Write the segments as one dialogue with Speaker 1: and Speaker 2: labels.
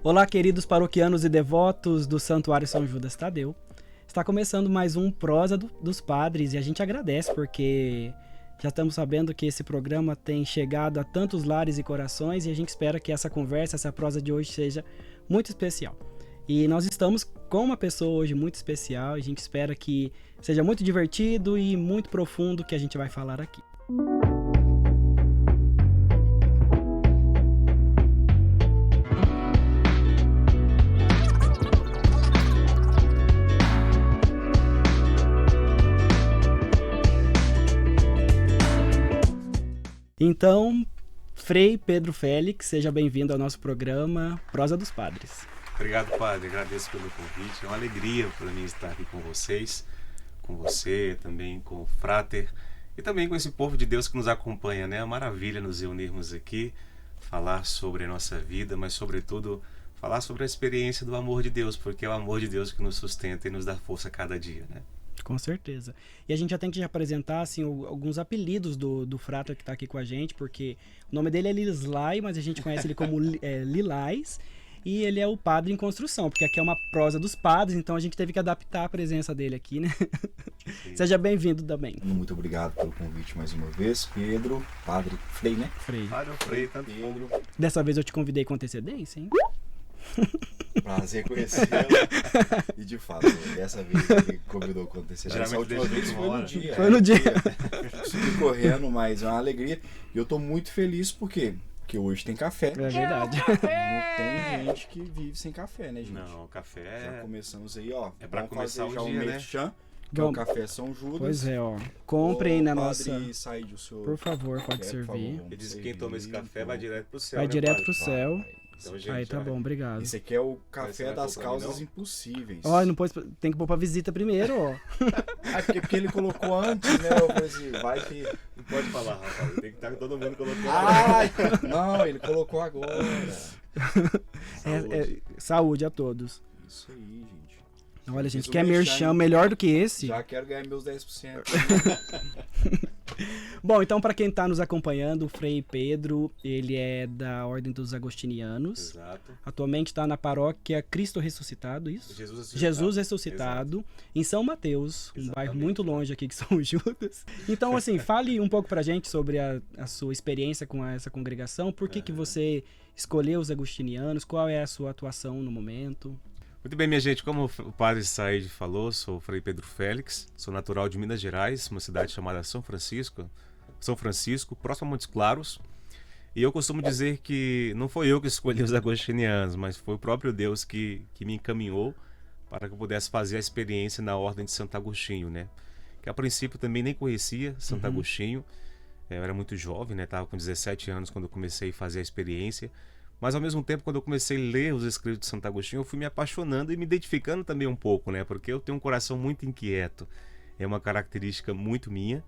Speaker 1: Olá, queridos paroquianos e devotos do Santuário São Judas Tadeu. Está começando mais um Prosa dos Padres e a gente agradece porque já estamos sabendo que esse programa tem chegado a tantos lares e corações e a gente espera que essa conversa, essa prosa de hoje seja muito especial. E nós estamos com uma pessoa hoje muito especial e a gente espera que seja muito divertido e muito profundo o que a gente vai falar aqui. Então, Frei Pedro Félix, seja bem-vindo ao nosso programa Prosa dos Padres.
Speaker 2: Obrigado, padre. Agradeço pelo convite. É uma alegria para mim estar aqui com vocês, com você, também com o Frater e também com esse povo de Deus que nos acompanha, né? É uma maravilha nos reunirmos aqui, falar sobre a nossa vida, mas sobretudo falar sobre a experiência do amor de Deus, porque é o amor de Deus que nos sustenta e nos dá força a cada dia, né?
Speaker 1: Com certeza. E a gente já tem que apresentar assim, alguns apelidos do Frater que está aqui com a gente, porque o nome dele é Lislai, mas a gente conhece ele como Lilás, e ele é o padre em construção, porque aqui é uma prosa dos padres, então a gente teve que adaptar a presença dele aqui, né? Seja bem-vindo também.
Speaker 3: Muito obrigado pelo convite mais uma vez, Pedro, padre Frei, né?
Speaker 1: Frei.
Speaker 2: Padre Frei, tanto Pedro.
Speaker 1: Dessa vez eu te convidei com antecedência, hein?
Speaker 3: Prazer conhecê-lo. E de fato, dessa vez ele convidou com antecedência. Essa última vez foi no dia.
Speaker 1: Foi no dia.
Speaker 3: Subi correndo, mas é uma alegria. E eu tô muito feliz porque hoje tem café.
Speaker 1: É verdade.
Speaker 3: Não tem gente que vive sem café, né, gente?
Speaker 2: Não, café
Speaker 3: Já começamos aí, ó.
Speaker 2: é para
Speaker 3: Vamos
Speaker 2: começar
Speaker 3: fazer
Speaker 2: o
Speaker 3: já
Speaker 2: dia, né?
Speaker 3: merchan, que é o Café São Judas.
Speaker 1: Pois é, ó. Comprem na nossa...
Speaker 3: Padre Said, o senhor
Speaker 1: Por favor, pode
Speaker 3: quer,
Speaker 1: servir.
Speaker 3: por favor, vamos
Speaker 2: Ele diz que
Speaker 3: servir,
Speaker 2: quem toma esse café vai direto pro céu.
Speaker 1: Vai
Speaker 2: né,
Speaker 1: direto
Speaker 2: padre?
Speaker 1: pro céu.
Speaker 2: Então, gente,
Speaker 1: Aí tá bom, obrigado.
Speaker 3: Esse aqui é o
Speaker 2: Mas você
Speaker 3: café
Speaker 2: vai
Speaker 3: das
Speaker 2: pôr pra mim,
Speaker 3: causas
Speaker 2: não?
Speaker 3: impossíveis.
Speaker 1: Ó, não pôs, tem que pôr pra visita primeiro, ó.
Speaker 3: Porque ele colocou antes, né? Eu falei assim, vai que...
Speaker 2: Não pode falar, rapaz. Tem que estar todo mundo colocando.
Speaker 3: Ai, não, ele colocou agora.
Speaker 1: Saúde a todos.
Speaker 3: Isso aí, gente.
Speaker 1: Olha, gente,
Speaker 3: Fiz o
Speaker 1: quer merchan melhor do que esse?
Speaker 3: Já quero ganhar meus 10%.
Speaker 1: Bom, então para quem tá nos acompanhando, o Frei Pedro, ele é da Ordem dos Agostinianos.
Speaker 2: Exato.
Speaker 1: Atualmente está na paróquia Cristo Ressuscitado, isso? Jesus Ressuscitado, em São Mateus, um bairro muito longe aqui de São Judas. Então, assim, fale um pouco pra gente sobre a sua experiência com essa congregação, por que você escolheu os agostinianos, qual é a sua atuação no momento?
Speaker 2: Muito bem, minha gente, como o padre Said falou, sou o Frei Pedro Félix, sou natural de Minas Gerais, uma cidade chamada São Francisco, próximo a Montes Claros, e eu costumo dizer que não foi eu que escolhi os agostinianos, mas foi o próprio Deus que me encaminhou para que eu pudesse fazer a experiência na Ordem de Santo Agostinho, né? Que a princípio também nem conhecia Santo Agostinho, eu era muito jovem, né? Estava com 17 anos quando eu comecei a fazer a experiência. Mas ao mesmo tempo, quando eu comecei a ler os escritos de Santo Agostinho, eu fui me apaixonando e me identificando também um pouco, né? Porque eu tenho um coração muito inquieto. É uma característica muito minha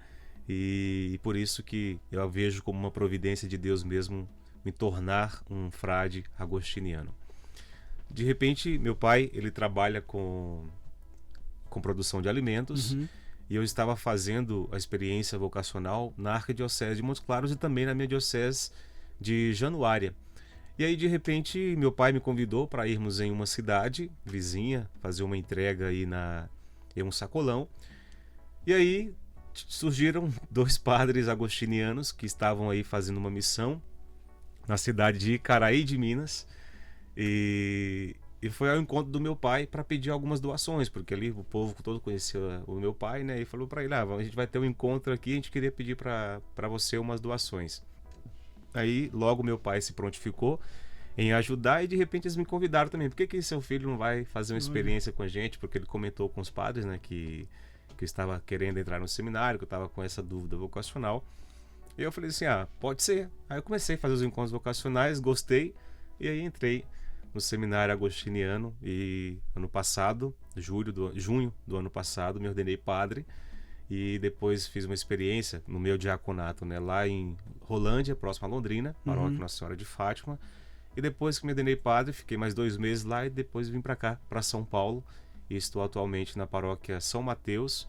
Speaker 2: e por isso que eu a vejo como uma providência de Deus mesmo me tornar um frade agostiniano. De repente, meu pai, ele trabalha com produção de alimentos e eu estava fazendo a experiência vocacional na Arquidiocese de Montes Claros e também na minha diocese de Januária. E aí, de repente, meu pai me convidou para irmos em uma cidade vizinha, fazer uma entrega aí em um sacolão. E aí surgiram 2 padres agostinianos que estavam aí fazendo uma missão na cidade de Icaraí de Minas. E foi ao encontro do meu pai para pedir algumas doações, porque ali o povo todo conhecia o meu pai, né? E falou para ele, a gente vai ter um encontro aqui, a gente queria pedir para você umas doações. Aí logo meu pai se prontificou em ajudar e de repente eles me convidaram também. Por que seu filho não vai fazer uma experiência com a gente? Porque ele comentou com os padres, né, que eu estava querendo entrar no seminário, que eu estava com essa dúvida vocacional. E eu falei assim, pode ser. Aí eu comecei a fazer os encontros vocacionais, gostei e aí entrei no seminário agostiniano e ano passado, junho do ano passado, me ordenei padre. E depois fiz uma experiência no meu diaconato, né, lá em Rolândia, próximo a Londrina, paróquia Nossa Senhora de Fátima. E depois que me ordenei padre, fiquei mais 2 meses lá e depois vim para cá, para São Paulo. E estou atualmente na paróquia São Mateus,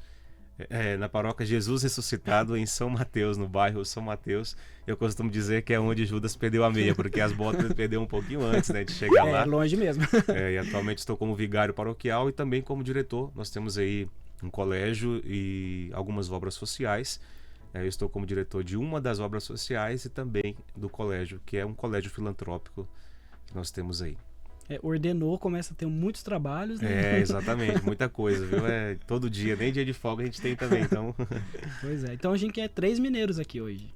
Speaker 2: Na paróquia Jesus Ressuscitado, em São Mateus, no bairro São Mateus. Eu costumo dizer que é onde Judas perdeu a meia, porque as botas ele perdeu um pouquinho antes, né, de chegar lá.
Speaker 1: É longe mesmo.
Speaker 2: E atualmente estou como vigário paroquial e também como diretor. Nós temos aí um colégio e algumas obras sociais. Eu estou como diretor de uma das obras sociais e também do colégio, que é um colégio filantrópico que nós temos aí.
Speaker 1: Ordenou, começa a ter muitos trabalhos, né?
Speaker 2: Exatamente, muita coisa, viu? Todo dia, nem dia de folga a gente tem também, então...
Speaker 1: Pois é, então a gente quer 3 mineiros aqui hoje.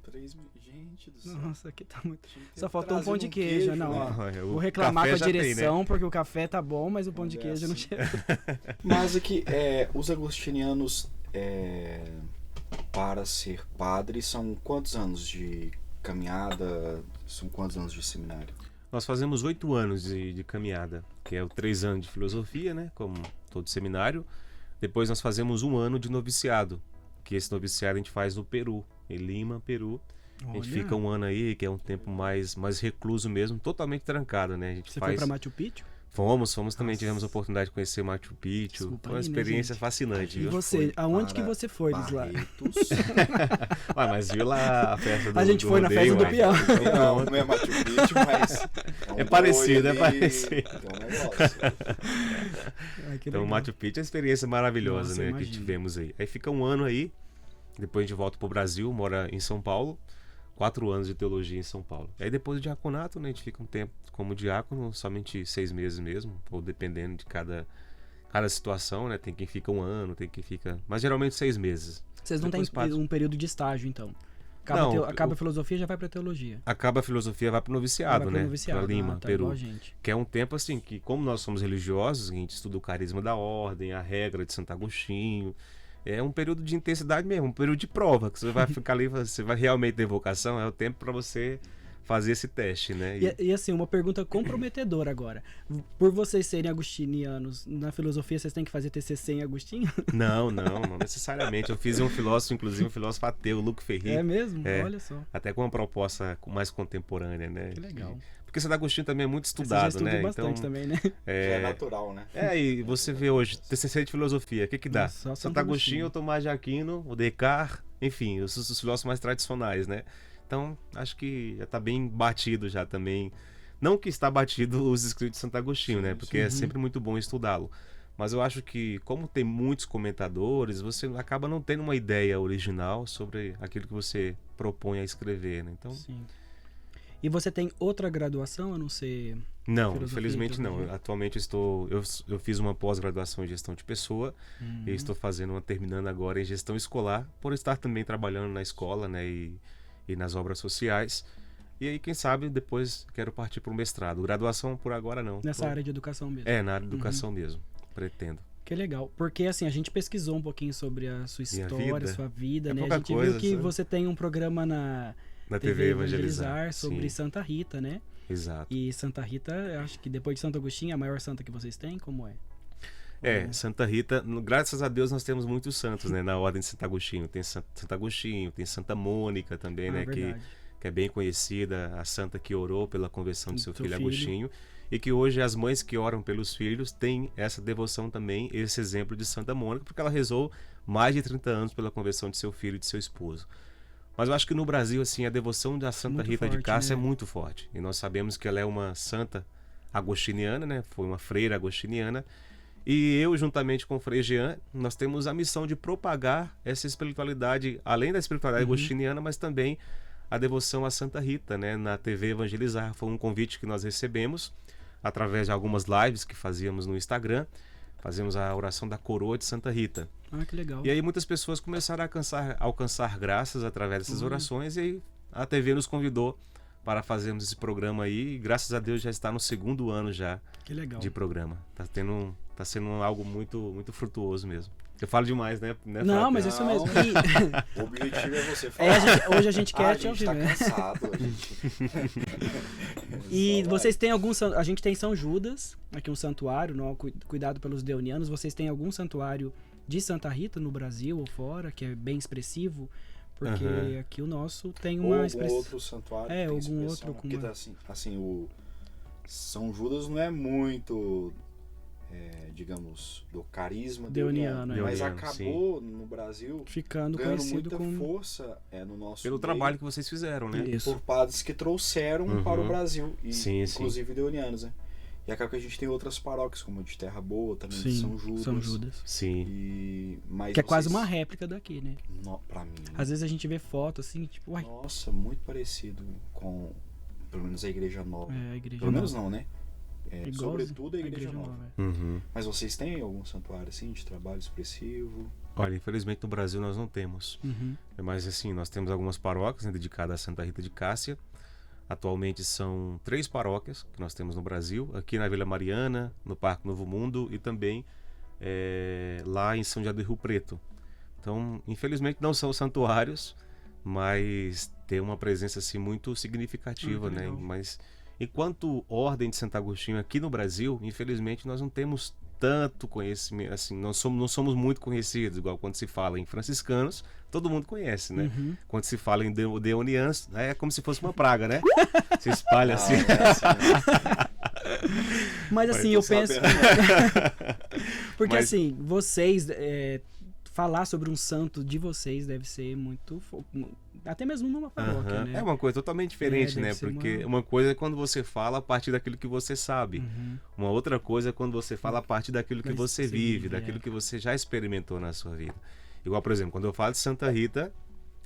Speaker 3: Gente do céu.
Speaker 1: Nossa, aqui tá muito... Só faltou um pão de queijo, não. Vou
Speaker 2: O
Speaker 1: reclamar com a
Speaker 2: café já tem,
Speaker 1: direção,
Speaker 2: né?
Speaker 1: porque o café tá bom, mas o pão de queijo não chega.
Speaker 3: Mas aqui, os agostinianos, para ser padre, são quantos anos de caminhada? São quantos anos de seminário?
Speaker 2: Nós fazemos 8 anos de caminhada, que é o 3 anos de filosofia, né? Como todo seminário. Depois nós fazemos 1 ano de noviciado, que esse noviciado a gente faz no Peru, em Lima, Peru. A gente fica 1 ano aí, que é um tempo mais recluso mesmo, totalmente trancado, né? A gente
Speaker 1: foi pra Machu Picchu?
Speaker 2: Fomos também, tivemos a oportunidade de conhecer Machu Picchu.
Speaker 1: Desculpa
Speaker 2: Foi uma
Speaker 1: aí,
Speaker 2: experiência
Speaker 1: né,
Speaker 2: fascinante.
Speaker 1: E
Speaker 2: Viu?
Speaker 1: você, aonde que você foi lá?
Speaker 2: Mas viu lá a festa do
Speaker 1: A gente foi
Speaker 2: rodeio,
Speaker 1: na festa do peão.
Speaker 3: Não é Machu Picchu, mas...
Speaker 2: É parecido,
Speaker 3: ali,
Speaker 2: parecido.
Speaker 3: Tem um negócio.
Speaker 2: Então, Machu Picchu é uma experiência maravilhosa.
Speaker 1: Nossa,
Speaker 2: né,
Speaker 1: imagino.
Speaker 2: que tivemos aí. Aí fica 1 ano aí, depois a gente volta pro Brasil, mora em São Paulo. 4 anos de teologia em São Paulo. Aí depois do diaconato, né, a gente fica um tempo como diácono, somente 6 meses mesmo, ou dependendo de cada situação, né? Tem quem fica 1 ano, tem quem fica... Mas geralmente 6 meses.
Speaker 1: Vocês não
Speaker 2: Depois
Speaker 1: têm um período de estágio, então? Acaba a filosofia, já vai pra teologia.
Speaker 2: Acaba a filosofia, vai pro noviciado, né?
Speaker 1: Noviciado.
Speaker 2: Pra Lima,
Speaker 1: Tá
Speaker 2: Peru.
Speaker 1: igual a gente.
Speaker 2: Que é um tempo assim, que como nós somos religiosos, a gente estuda o carisma da ordem, a regra de Santo Agostinho. É um período de intensidade mesmo, um período de prova, que você vai ficar ali, você vai realmente ter vocação, é o tempo para você fazer esse teste, né?
Speaker 1: E assim, uma pergunta comprometedora agora. Por vocês serem agostinianos, na filosofia vocês têm que fazer TCC em Agostinho?
Speaker 2: Não necessariamente. Eu fiz um filósofo, inclusive um filósofo ateu, Luc Ferry.
Speaker 1: É mesmo? Olha só.
Speaker 2: Até com uma proposta mais contemporânea, né?
Speaker 1: Que legal.
Speaker 2: Porque Santo Agostinho também é muito estudado,
Speaker 1: você já
Speaker 2: né?
Speaker 1: bastante também, né?
Speaker 3: É natural, né?
Speaker 2: E você vê hoje, TCC de filosofia, o que dá?
Speaker 1: Nossa,
Speaker 2: Santo Agostinho, o Tomás de Aquino, o Descartes, enfim, os filósofos mais tradicionais, né? Então, acho que já está bem batido já também. Não que está batido os escritos de Santo Agostinho, né? Porque é sempre muito bom estudá-lo. Mas eu acho que, como tem muitos comentadores, você acaba não tendo uma ideia original sobre aquilo que você propõe a escrever, né? Então...
Speaker 1: Sim. E você tem outra graduação, a não ser...
Speaker 2: Não, infelizmente não. Atualmente eu fiz uma pós-graduação em gestão de pessoa e estou terminando agora em gestão escolar, por estar também trabalhando na escola, né, e nas obras sociais. E aí, quem sabe, depois quero partir para o mestrado. Graduação por agora não.
Speaker 1: Nessa área de educação mesmo.
Speaker 2: Na área de educação mesmo, pretendo.
Speaker 1: Que legal, porque assim, a gente pesquisou um pouquinho sobre a sua história, sua vida, né? A gente
Speaker 2: coisa,
Speaker 1: viu que
Speaker 2: sabe?
Speaker 1: você tem um programa na
Speaker 2: TV Evangelizar
Speaker 1: sobre
Speaker 2: sim.
Speaker 1: Santa Rita, né?
Speaker 2: Exato.
Speaker 1: E Santa Rita, eu acho que depois de Santo Agostinho, é a maior santa que vocês têm, como é?
Speaker 2: Santa Rita, graças a Deus nós temos muitos santos, né? Na ordem de Santo Agostinho. Tem Santo Agostinho, tem Santa Mônica também, né? Que é bem conhecida, a santa que orou pela conversão de seu filho Agostinho. E que hoje as mães que oram pelos filhos têm essa devoção também, esse exemplo de Santa Mônica, porque ela rezou mais de 30 anos pela conversão de seu filho e de seu esposo. Mas eu acho que no Brasil, assim, a devoção da Santa Rita de Cássia, né? É muito forte. E nós sabemos que ela é uma santa agostiniana, né? Foi uma freira agostiniana. E eu, juntamente com o Frei Jean, nós temos a missão de propagar essa espiritualidade, além da espiritualidade agostiniana, mas também a devoção a Santa Rita, né? Na TV Evangelizar. Foi um convite que nós recebemos através de algumas lives que fazíamos no Instagram. Fazemos a oração da coroa de Santa Rita.
Speaker 1: Ah, que legal.
Speaker 2: E aí muitas pessoas começaram a alcançar graças através dessas orações, e aí a TV nos convidou para fazermos esse programa aí, e graças a Deus já está no 2º ano já de programa. Tá sendo algo muito, muito frutuoso mesmo. Eu falo demais, né?
Speaker 1: Não, mas isso mesmo.
Speaker 3: O objetivo é você falar.
Speaker 1: Hoje a gente quer te ouvir,
Speaker 3: né? A gente tá cansado.
Speaker 1: E vocês têm algum... A gente tem São Judas, aqui um santuário, não, cuidado pelos deonianos. Vocês têm algum santuário de Santa Rita no Brasil ou fora, que é bem expressivo? Porque aqui o nosso tem uma expressão...
Speaker 3: outro santuário.
Speaker 1: Algum outro...
Speaker 3: Porque assim, o São Judas não é muito digamos, do carisma
Speaker 1: Deoniano,
Speaker 3: mas
Speaker 2: Deoniano,
Speaker 3: acabou no Brasil
Speaker 1: ficando
Speaker 3: ganhando
Speaker 1: conhecido
Speaker 3: muita
Speaker 1: com...
Speaker 3: força no nosso
Speaker 2: Pelo
Speaker 3: meio,
Speaker 2: trabalho que vocês fizeram, né?
Speaker 1: Isso.
Speaker 3: por padres que trouxeram para o Brasil, e
Speaker 2: Sim,
Speaker 3: inclusive deonianos, né? E acaba que a gente tem outras paróquias, como de Terra Boa, também de
Speaker 1: Sim,
Speaker 3: São Judas.
Speaker 2: Sim.
Speaker 3: Mas
Speaker 1: Que é quase uma réplica daqui, né?
Speaker 3: Pra mim.
Speaker 1: Às vezes a gente vê foto assim, tipo, uai,
Speaker 3: Nossa, muito parecido com, pelo menos, a Igreja Nova.
Speaker 1: a igreja
Speaker 3: Pelo menos
Speaker 1: nova.
Speaker 3: não, né?
Speaker 1: Igualzinho
Speaker 3: Sobretudo a Igreja Nova.
Speaker 2: Uhum.
Speaker 3: Mas vocês têm algum santuário assim de trabalho expressivo?
Speaker 2: Olha, infelizmente no Brasil nós não temos.
Speaker 1: Uhum.
Speaker 2: Mas assim, nós temos algumas paróquias, né, dedicadas a Santa Rita de Cássia. Atualmente são 3 paróquias que nós temos no Brasil, aqui na Vila Mariana, no Parque Novo Mundo e também lá em São José do Rio Preto. Então, infelizmente não são santuários, mas tem uma presença assim muito significativa, né?
Speaker 1: Legal.
Speaker 2: Mas enquanto Ordem de Santo Agostinho aqui no Brasil, infelizmente nós não temos tanto conhecimento, assim, não somos muito conhecidos, igual quando se fala em franciscanos, todo mundo conhece, né?
Speaker 1: Uhum.
Speaker 2: Quando se fala em deonianos, é como se fosse uma praga, né? Se espalha assim.
Speaker 1: Mas assim, eu penso... Porque
Speaker 2: Mas-
Speaker 1: assim, vocês... falar sobre um santo de vocês deve ser muito... Até mesmo numa paróquia,
Speaker 2: Aham.
Speaker 1: né?
Speaker 2: É uma coisa totalmente diferente,
Speaker 1: deve
Speaker 2: né?
Speaker 1: ser
Speaker 2: Porque uma coisa é quando você fala a partir daquilo que você sabe.
Speaker 1: Uhum.
Speaker 2: Uma outra coisa é quando você fala a partir daquilo que
Speaker 1: Mas
Speaker 2: você
Speaker 1: você
Speaker 2: vive,
Speaker 1: vive,
Speaker 2: daquilo
Speaker 1: é.
Speaker 2: que você já experimentou na sua vida. Igual, por exemplo, quando eu falo de Santa Rita,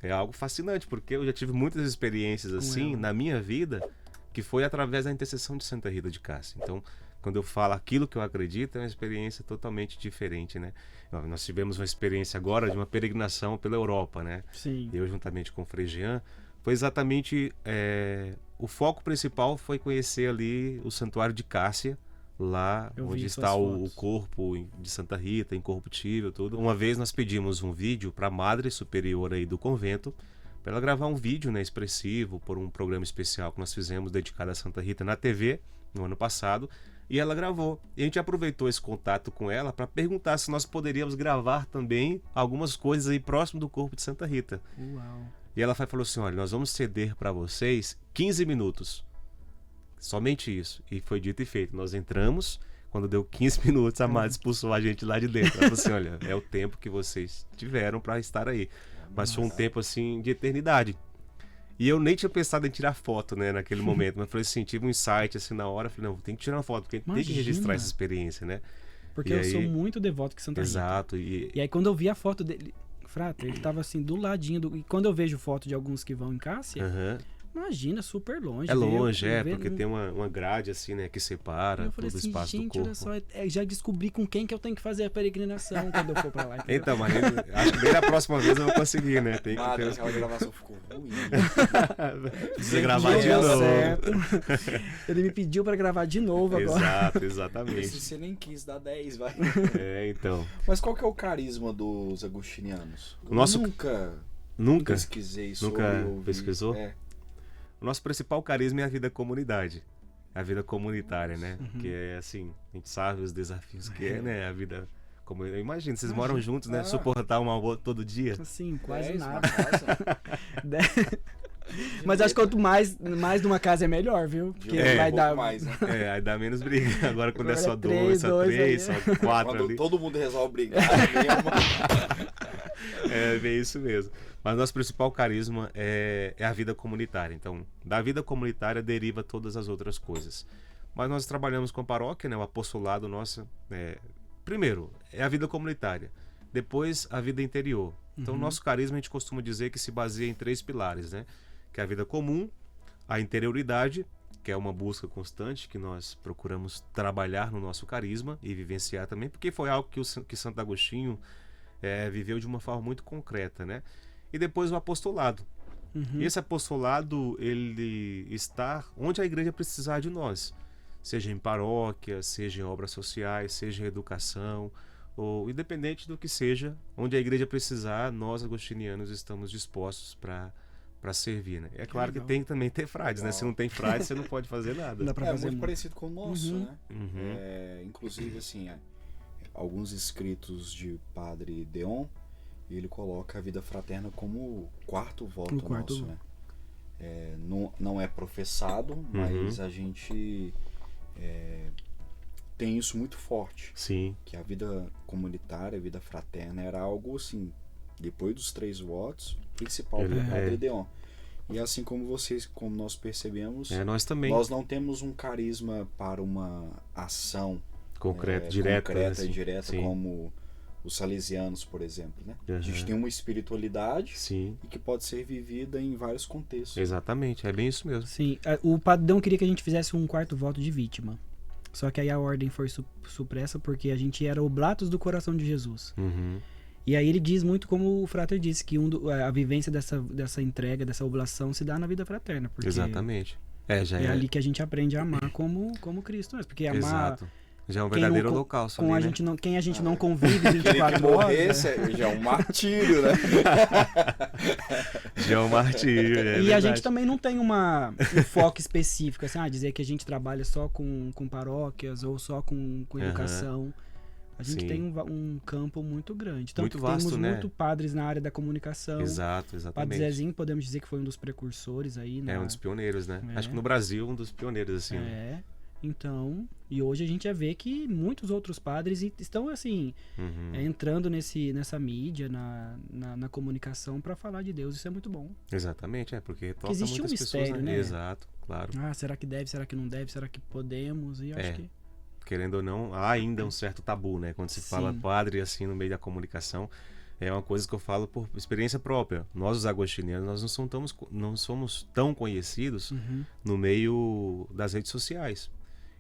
Speaker 2: é algo fascinante, porque eu já tive muitas experiências assim
Speaker 1: ela.
Speaker 2: na minha vida, que foi através da intercessão de Santa Rita de Cássia. Então, quando eu falo aquilo que eu acredito, é uma experiência totalmente diferente, né? Nós tivemos uma experiência agora de uma peregrinação pela Europa, né?
Speaker 1: Sim.
Speaker 2: Eu juntamente com o Frei Jean, foi exatamente o foco principal foi conhecer ali o Santuário de Cássia, lá
Speaker 1: Eu vi
Speaker 2: onde
Speaker 1: suas
Speaker 2: está o
Speaker 1: fotos.
Speaker 2: corpo de Santa Rita, incorruptível, tudo. Uma vez nós pedimos um vídeo para a Madre Superior aí do convento, para ela gravar um vídeo, né, expressivo, por um programa especial que nós fizemos dedicado a Santa Rita na TV no ano passado. E ela gravou. E a gente aproveitou esse contato com ela para perguntar se nós poderíamos gravar também algumas coisas aí próximo do corpo de Santa Rita.
Speaker 1: Uau.
Speaker 2: E ela falou assim, olha, nós vamos ceder para vocês 15 minutos. Somente isso. E foi dito e feito. Nós entramos, quando deu 15 minutos, a Madre expulsou a gente lá de dentro. Ela falou assim, olha, é o tempo que vocês tiveram para estar aí. Mas foi um tempo assim de eternidade. E eu nem tinha pensado em tirar foto, né, naquele momento. Mas falei assim, tive um insight assim na hora. Falei, não, tem que tirar uma foto, porque a gente tem que
Speaker 1: Imagina.
Speaker 2: registrar essa experiência, né?
Speaker 1: Porque
Speaker 2: E
Speaker 1: eu
Speaker 2: aí-
Speaker 1: sou muito devoto que Santa Rita.
Speaker 2: Exato.
Speaker 1: E aí quando eu vi a foto dele... Frater, ele tava assim, do ladinho do... E quando eu vejo foto de alguns que vão em Cássia,
Speaker 2: Aham.
Speaker 1: imagina, super longe.
Speaker 2: É longe,
Speaker 1: Ver
Speaker 2: porque
Speaker 1: num-
Speaker 2: tem uma grade assim, né, que separa
Speaker 1: Eu falei
Speaker 2: todo o
Speaker 1: assim,
Speaker 2: espaço do
Speaker 1: gente,
Speaker 2: corpo.
Speaker 1: olha só, já descobri com quem que eu tenho que fazer a peregrinação quando eu for pra lá. entendeu?
Speaker 2: Então, mas acho que bem na próxima vez eu vou conseguir, né? Tem que
Speaker 3: Madre,
Speaker 2: ter
Speaker 3: aquela gravação ficou ruim.
Speaker 2: Precisa gravar
Speaker 1: Não
Speaker 2: de
Speaker 1: deu
Speaker 2: novo.
Speaker 1: certo. Ele me pediu pra gravar de novo agora.
Speaker 2: Exato,
Speaker 3: Se
Speaker 2: exatamente.
Speaker 3: você nem quis dar 10, vai.
Speaker 2: Então.
Speaker 3: Mas qual que é o carisma dos agostinianos?
Speaker 2: O nosso-
Speaker 3: Nunca
Speaker 2: Nunca.
Speaker 3: pesquisei sobre.
Speaker 2: Nunca
Speaker 3: ouvi.
Speaker 2: pesquisou?
Speaker 3: É.
Speaker 2: O nosso principal carisma é a vida comunidade. A vida comunitária, né? Que é assim, a gente sabe os desafios que é, né? A vida comunitária. Imagina, vocês moram juntos, né?
Speaker 3: Ah.
Speaker 2: Suportar um ao outro todo dia.
Speaker 1: Assim, quase
Speaker 3: 10
Speaker 1: nada.
Speaker 3: na casa.
Speaker 1: Mas acho que quanto mais de uma casa é melhor, viu?
Speaker 3: De
Speaker 1: Porque
Speaker 3: um
Speaker 1: vai
Speaker 3: pouco
Speaker 1: dar.
Speaker 3: mais, né?
Speaker 2: Aí dá menos briga. Agora quando é
Speaker 1: Agora
Speaker 2: só
Speaker 1: é
Speaker 2: dois, só
Speaker 1: dois
Speaker 2: três,
Speaker 1: aí.
Speaker 2: só quatro
Speaker 3: Quando
Speaker 2: ali.
Speaker 3: todo mundo resolve brigar, mesmo.
Speaker 2: É bem isso mesmo. Mas nosso principal carisma é a vida comunitária. Então, da vida comunitária deriva todas as outras coisas. Mas nós trabalhamos com a paróquia, né? O apostolado nosso. Primeiro, é a vida comunitária. Depois, a vida interior. Então, o nosso carisma a gente costuma dizer que se baseia em 3 pilares, né? Que é a vida comum, a interioridade, que é uma busca constante que nós procuramos trabalhar no nosso carisma e vivenciar também, porque foi algo que Santo Agostinho viveu de uma forma muito concreta, né? E depois o apostolado.
Speaker 1: Uhum.
Speaker 2: E esse apostolado, ele está onde a igreja precisar de nós, seja em paróquia, seja em obras sociais, seja em educação, ou independente do que seja, onde a igreja precisar, nós agostinianos estamos dispostos para servir, né? É claro que
Speaker 1: legal.
Speaker 2: tem que também ter frades, né? Se não tem frade, você não pode fazer nada.
Speaker 1: Não dá pra
Speaker 3: É
Speaker 1: fazer
Speaker 3: muito
Speaker 1: muito.
Speaker 3: parecido com o nosso,
Speaker 1: Uhum.
Speaker 3: né?
Speaker 2: Uhum.
Speaker 3: Inclusive, assim, alguns escritos de Padre Deon, ele coloca a vida fraterna como o quarto voto
Speaker 1: O quarto
Speaker 3: nosso,
Speaker 1: voto.
Speaker 3: né? Não é professado, mas a gente tem isso muito forte.
Speaker 2: Sim.
Speaker 3: Que a vida comunitária, a vida fraterna era algo assim, depois dos 3 votos, principal para o Padre Deon. E assim como nós percebemos,
Speaker 2: nós também.
Speaker 3: Nós não temos um carisma para uma ação
Speaker 2: concreta
Speaker 3: e direta, como os salesianos, por exemplo, né? A gente tem uma espiritualidade e que pode ser vivida em vários contextos.
Speaker 2: Exatamente, é bem isso mesmo.
Speaker 1: Sim, o Padre Deon queria que a gente fizesse um 4º voto de vítima. Só que aí a ordem foi supressa porque a gente era oblatos do coração de Jesus. E aí ele diz muito como o Frater disse, que a vivência dessa entrega, dessa oblação se dá na vida fraterna. Porque
Speaker 2: exatamente.
Speaker 1: Ali que a gente aprende a amar como Cristo mesmo. Porque amar...
Speaker 2: Exato. Já é um verdadeiro holocausto.
Speaker 1: Com
Speaker 2: ali,
Speaker 1: quem a gente não convive 24 horas.
Speaker 3: Já é um martírio, né?
Speaker 2: Já é um martírio,
Speaker 1: E a gente também não tem um foco específico, assim, dizer que a gente trabalha só com paróquias ou só com educação. A gente tem um campo muito grande. Tanto
Speaker 2: muito
Speaker 1: que
Speaker 2: vasto,
Speaker 1: temos
Speaker 2: né?
Speaker 1: muito padres na área da comunicação.
Speaker 2: Exatamente.
Speaker 1: Padre Zezinho, podemos dizer que foi um dos precursores aí.
Speaker 2: Um dos pioneiros, né? Acho que no Brasil, um dos pioneiros, assim.
Speaker 1: Então, e hoje a gente já vê que muitos outros padres estão, assim, entrando nessa mídia, na comunicação para falar de Deus. Isso é muito bom.
Speaker 2: Exatamente, porque toca
Speaker 1: existe
Speaker 2: muitas
Speaker 1: um mistério,
Speaker 2: pessoas,
Speaker 1: né?
Speaker 2: Exato, claro.
Speaker 1: Será que deve? Será que não deve? Será que podemos? E acho que...
Speaker 2: Querendo ou não, há ainda um certo tabu, né? Quando se fala padre, assim, no meio da comunicação, é uma coisa que eu falo por experiência própria. Nós, os agostinianos, nós não somos tão conhecidos no meio das redes sociais.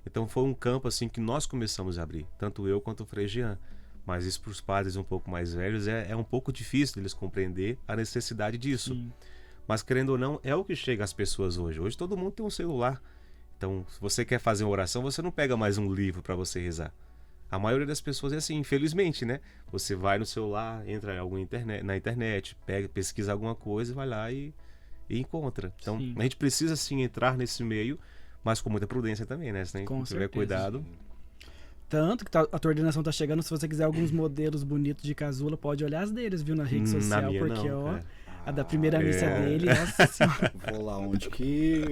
Speaker 2: Então foi um campo assim que nós começamos a abrir, tanto eu quanto o Frei Jean. Mas isso para os padres um pouco mais velhos é um pouco difícil deles compreender a necessidade disso. Mas querendo ou não, é o que chega às pessoas hoje. Hoje todo mundo tem um celular. Então, se você quer fazer uma oração, você não pega mais um livro para você rezar. A maioria das pessoas é assim, infelizmente, né? Você vai no celular, entra na internet, pesquisa alguma coisa, vai lá e encontra. Então, a gente precisa sim entrar nesse meio, mas com muita prudência também, né? Se não tiver cuidado.
Speaker 1: Tanto que a tua ordenação tá chegando, se você quiser alguns modelos bonitos de casula, pode olhar as deles, viu, na rede social,
Speaker 2: na minha
Speaker 1: porque
Speaker 2: não,
Speaker 1: a da primeira missa dele, nossa senhora.
Speaker 3: Vou lá onde que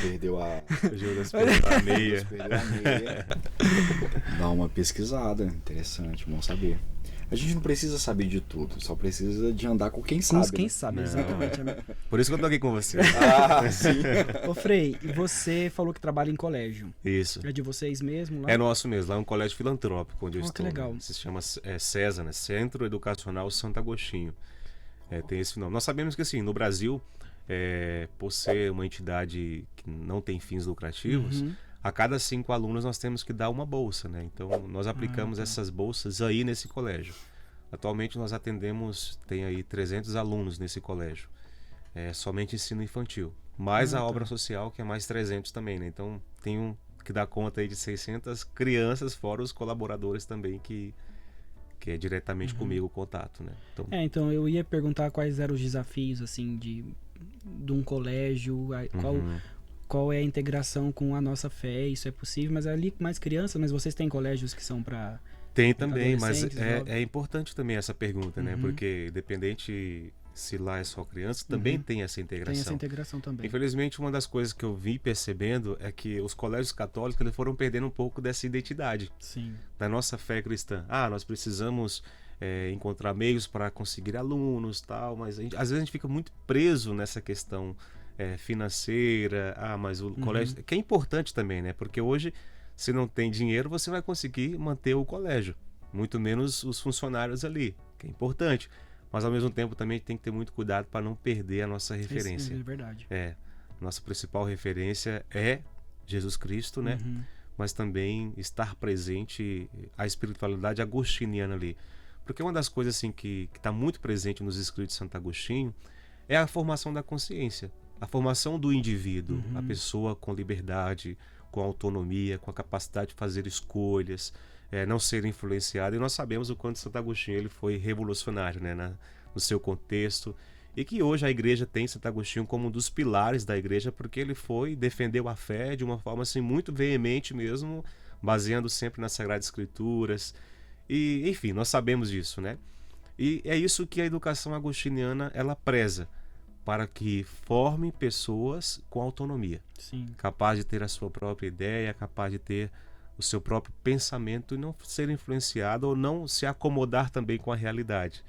Speaker 3: perdeu a
Speaker 2: meia.
Speaker 3: Dá uma pesquisada, interessante, bom saber. A gente não precisa saber de tudo, só precisa de andar com quem sabe.
Speaker 1: Com quem sabe, exatamente.
Speaker 2: Por isso que eu tô aqui com você.
Speaker 3: Sim.
Speaker 1: Ô Frei, e você falou que trabalha em colégio.
Speaker 2: Isso.
Speaker 1: É de vocês mesmo lá?
Speaker 2: É nosso mesmo, lá é um colégio filantrópico onde eu estou.
Speaker 1: Que legal.
Speaker 2: Né? Se chama César, né? Centro Educacional Santo Agostinho. Tem esse nome. Nós sabemos que assim, no Brasil, por ser uma entidade que não tem fins lucrativos, a cada 5 alunos nós temos que dar uma bolsa, né? Então nós aplicamos essas bolsas aí nesse colégio. Atualmente nós tem aí 300 alunos nesse colégio. Somente ensino infantil. Mais a obra social, que é mais 300 também, né? Então tem que dar conta aí de 600 crianças, fora os colaboradores também que é diretamente comigo o contato, né?
Speaker 1: Então eu ia perguntar quais eram os desafios, assim, de um colégio, qual é a integração com a nossa fé, isso é possível, mas ali mais crianças, mas vocês têm colégios que são para...
Speaker 2: Tem também, mas é importante também essa pergunta, né? Porque independente se lá é só criança, também tem essa integração.
Speaker 1: Tem essa integração também.
Speaker 2: Infelizmente, uma das coisas que eu vi percebendo é que os colégios católicos eles foram perdendo um pouco dessa identidade.
Speaker 1: Sim.
Speaker 2: Da nossa fé cristã. Nós precisamos encontrar meios para conseguir alunos, tal, mas às vezes a gente fica muito preso nessa questão financeira. Mas o colégio, que é importante também, né? Porque hoje, se não tem dinheiro, você vai conseguir manter o colégio, muito menos os funcionários ali, que é importante. Mas ao mesmo tempo também tem que ter muito cuidado para não perder a nossa referência.
Speaker 1: Isso é verdade.
Speaker 2: Nossa principal referência é Jesus Cristo, né? Mas também estar presente a espiritualidade agostiniana ali. Porque uma das coisas assim, que está muito presente nos escritos de Santo Agostinho é a formação da consciência. A formação do indivíduo, a pessoa com liberdade, com autonomia, com a capacidade de fazer escolhas, não ser influenciado. E nós sabemos o quanto Santo Agostinho ele foi revolucionário, né, no seu contexto. E que hoje a igreja tem Santo Agostinho como um dos pilares da igreja, porque ele defendeu a fé de uma forma assim, muito veemente mesmo, baseando sempre nas Sagradas Escrituras. E, enfim, nós sabemos disso, né? E é isso que a educação agostiniana ela preza. para que forme pessoas com autonomia,
Speaker 1: Sim.
Speaker 2: capaz de ter a sua própria ideia, capaz de ter o seu próprio pensamento e não ser influenciado ou não se acomodar também com a realidade.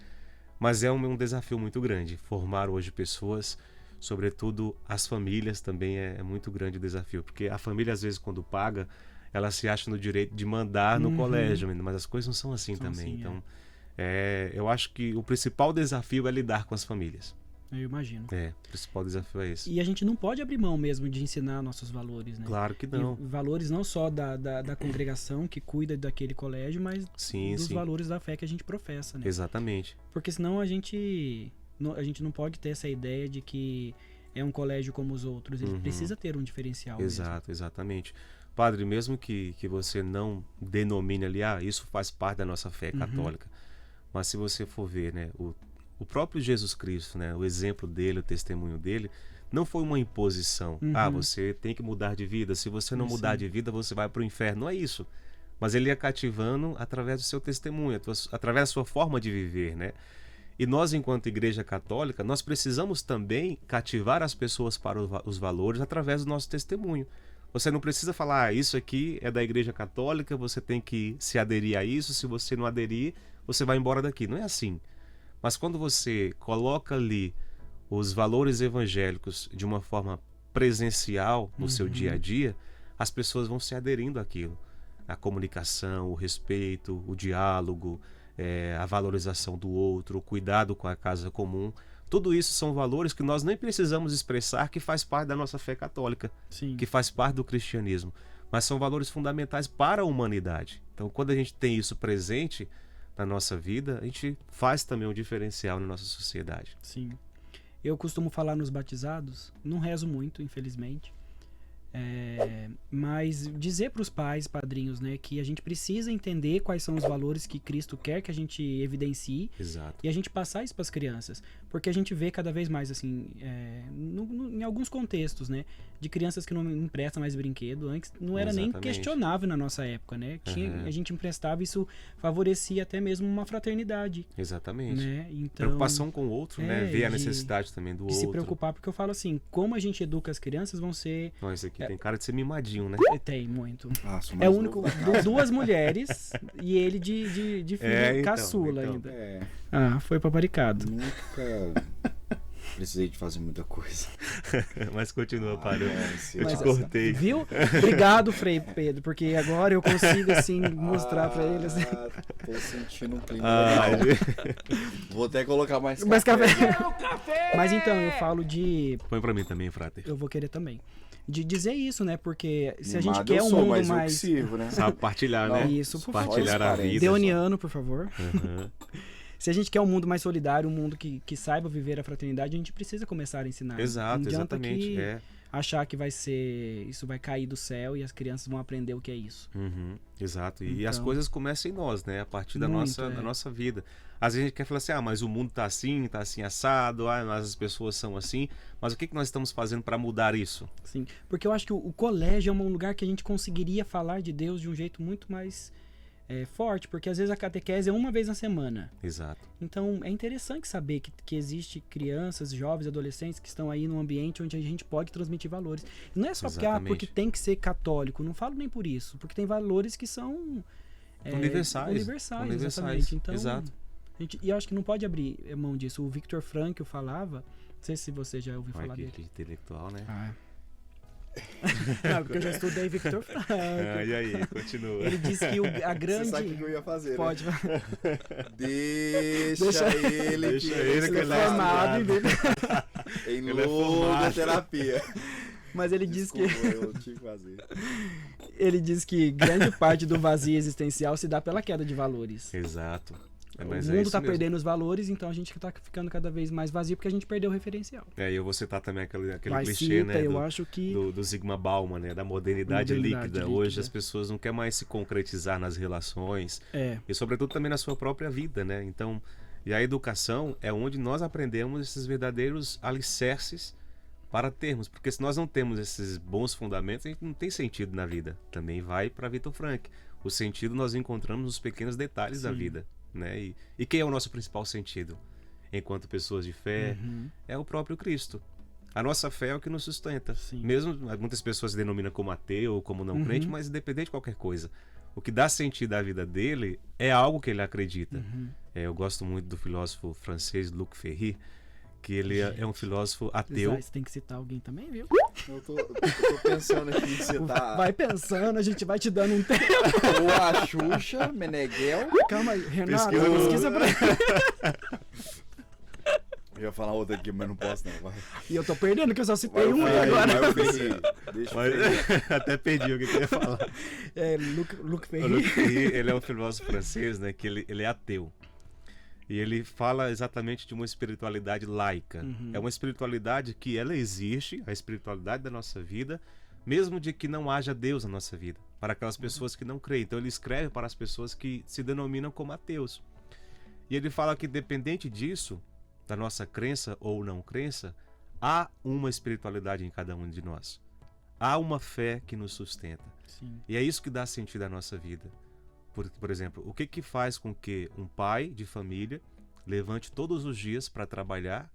Speaker 2: Mas é um desafio muito grande, formar hoje pessoas, sobretudo as famílias também é muito grande o desafio, porque a família às vezes quando paga, ela se acha no direito de mandar no colégio, mas as coisas não são assim também.
Speaker 1: Assim,
Speaker 2: então, eu acho que o principal desafio é lidar com as famílias.
Speaker 1: Eu imagino.
Speaker 2: O principal desafio é esse.
Speaker 1: E a gente não pode abrir mão mesmo de ensinar nossos valores, né?
Speaker 2: Claro que não.
Speaker 1: E valores não só da congregação que cuida daquele colégio, mas dos valores da fé que a gente professa, né?
Speaker 2: Exatamente.
Speaker 1: Porque senão a gente não pode ter essa ideia de que é um colégio como os outros. Ele precisa ter um diferencial.
Speaker 2: Exato, exatamente. Padre, mesmo que você não denomine ali, isso faz parte da nossa fé católica, mas se você for ver, né, o próprio Jesus Cristo, né, o exemplo dele, o testemunho dele, não foi uma imposição. Você tem que mudar de vida. Se você não mudar de vida, você vai para o inferno. Não é isso. Mas ele ia cativando através do seu testemunho, através da sua forma de viver, né? E nós, enquanto Igreja Católica, nós precisamos também cativar as pessoas para os valores através do nosso testemunho. Você não precisa falar, isso aqui é da Igreja Católica, você tem que se aderir a isso, se você não aderir, você vai embora daqui. Não é assim. Mas quando você coloca ali os valores evangélicos de uma forma presencial no seu dia a dia, as pessoas vão se aderindo àquilo. A comunicação, o respeito, o diálogo, a valorização do outro, o cuidado com a casa comum. Tudo isso são valores que nós nem precisamos expressar, que faz parte da nossa fé católica, que faz parte do cristianismo. Mas são valores fundamentais para a humanidade. Então, quando a gente tem isso presente na nossa vida, a gente faz também um diferencial na nossa sociedade.
Speaker 1: Sim. Eu costumo falar nos batizados, não rezo muito, infelizmente, mas dizer para os pais, padrinhos, né, que a gente precisa entender quais são os valores que Cristo quer que a gente evidencie.
Speaker 2: Exato.
Speaker 1: E a gente passar isso para as crianças, porque a gente vê cada vez mais assim, em alguns contextos, né, de crianças que não emprestam mais brinquedo. Antes não era nem questionável na nossa época, né? A gente emprestava, isso favorecia até mesmo uma fraternidade.
Speaker 2: Exatamente.
Speaker 1: Né? Então,
Speaker 2: preocupação com o outro, né? Ver a necessidade também do outro.
Speaker 1: Se preocupar, porque eu falo assim, como a gente educa as crianças vão ser...
Speaker 2: Não, isso aqui tem cara de ser mimadinho, né?
Speaker 1: Tem, muito.
Speaker 3: É
Speaker 1: o único, duas mulheres e ele de filho caçula ainda. Foi paparicado.
Speaker 3: Nunca precisei de fazer muita coisa.
Speaker 2: Mas continua, Padre. Eu te cortei.
Speaker 1: Viu? Obrigado, Frei Pedro, porque agora eu consigo, assim, mostrar pra ele. Assim.
Speaker 3: Tô sentindo um clima Vou até colocar mais
Speaker 1: café. Mas então, eu falo de...
Speaker 2: Põe pra mim também, Frater.
Speaker 1: Eu vou querer também. De dizer isso, né? Porque se a gente quer um mundo mais...
Speaker 3: Sirvo, né?
Speaker 2: Sabe, partilhar, né?
Speaker 1: Isso, por favor.
Speaker 2: Partilhar a vida.
Speaker 1: Deoniano, por favor. Se a gente quer um mundo mais solidário, um mundo que saiba viver a fraternidade, a gente precisa começar a ensinar.
Speaker 2: Exato,
Speaker 1: não adianta
Speaker 2: exatamente.
Speaker 1: Achar que isso vai cair do céu e as crianças vão aprender o que é isso.
Speaker 2: Exato. E as coisas começam em nós, né? A partir da nossa vida. Às vezes a gente quer falar assim, mas o mundo tá assim assado, mas as pessoas são assim. Mas o que nós estamos fazendo para mudar isso?
Speaker 1: Sim, porque eu acho que o colégio é um lugar que a gente conseguiria falar de Deus de um jeito muito mais forte, porque às vezes a catequese é uma vez na semana.
Speaker 2: Exato.
Speaker 1: Então é interessante saber que existe crianças, jovens, adolescentes que estão aí num ambiente onde a gente pode transmitir valores. E não é só porque tem que ser católico, não falo nem por isso, porque tem valores que são universais. Exatamente. Então,
Speaker 2: exato.
Speaker 1: E eu acho que não pode abrir mão disso. O Viktor Frankl falava, não sei se você já ouviu falar dele.
Speaker 2: Intelectual, né?
Speaker 1: Não, porque eu já estudei Viktor Frankl.
Speaker 2: E aí, continua.
Speaker 1: Ele disse que a grande...
Speaker 3: Você sabe o que eu ia fazer,
Speaker 1: Pode.
Speaker 3: Né? Deixa ele
Speaker 2: que ele
Speaker 1: é formado
Speaker 3: em logoterapia.
Speaker 1: Mas ele diz que...
Speaker 3: eu tinha que fazer.
Speaker 1: Ele diz que grande parte do vazio existencial se dá pela queda de valores.
Speaker 2: Exato.
Speaker 1: O mundo está perdendo os valores, então a gente está ficando cada vez mais vazio porque a gente perdeu o referencial.
Speaker 2: E eu vou citar também aquele clichê,
Speaker 1: cita,
Speaker 2: né?
Speaker 1: Eu acho que...
Speaker 2: do Zygmunt Bauman, né? Da modernidade líquida. Hoje as pessoas não querem mais se concretizar nas relações. E sobretudo também na sua própria vida, né? Então, e a educação é onde nós aprendemos esses verdadeiros alicerces para termos. Porque se nós não temos esses bons fundamentos, a gente não tem sentido na vida. Também vai para Viktor Frankl. O sentido nós encontramos nos pequenos detalhes da vida. Né? E quem é o nosso principal sentido? enquanto pessoas de fé, é o próprio Cristo. A nossa fé é o que nos sustenta.
Speaker 1: Sim.
Speaker 2: Mesmo muitas pessoas se denominam como ateu ou como não crente, mas independente de qualquer coisa. O que dá sentido à vida dele é algo que ele acredita. Eu gosto muito do filósofo francês Luc Ferry, que ele é um filósofo ateu.
Speaker 1: Você tem que citar alguém também, viu?
Speaker 3: Eu tô pensando aqui que você tá...
Speaker 1: Vai pensando, a gente vai te dando um tempo.
Speaker 3: Ou a Xuxa, Meneghel.
Speaker 1: Calma aí, Renato,
Speaker 3: Pesquisa.
Speaker 1: pesquisa pra...
Speaker 3: Eu ia falar outra aqui, mas não posso não. Vai.
Speaker 1: E eu tô perdendo, que eu só citei
Speaker 3: Vai,
Speaker 1: um
Speaker 3: vai,
Speaker 1: agora.
Speaker 3: vai, Ferry. Deixa eu ver.
Speaker 2: Até perdi o que eu ia falar.
Speaker 1: É, Luc
Speaker 2: O
Speaker 1: Ferry.
Speaker 2: Luc Ferry, ele é um filósofo francês, né, que ele é ateu. E ele fala exatamente de uma espiritualidade laica. É uma espiritualidade que ela existe, a espiritualidade da nossa vida, mesmo de que não haja Deus na nossa vida, para aquelas pessoas que não creem. Então ele escreve para as pessoas que se denominam como ateus. E ele fala que, independente disso, da nossa crença ou não crença, há uma espiritualidade em cada um de nós. Há uma fé que nos sustenta.
Speaker 1: Sim.
Speaker 2: E é isso que dá sentido à nossa vida. Por exemplo, o que faz com que um pai de família levante todos os dias para trabalhar,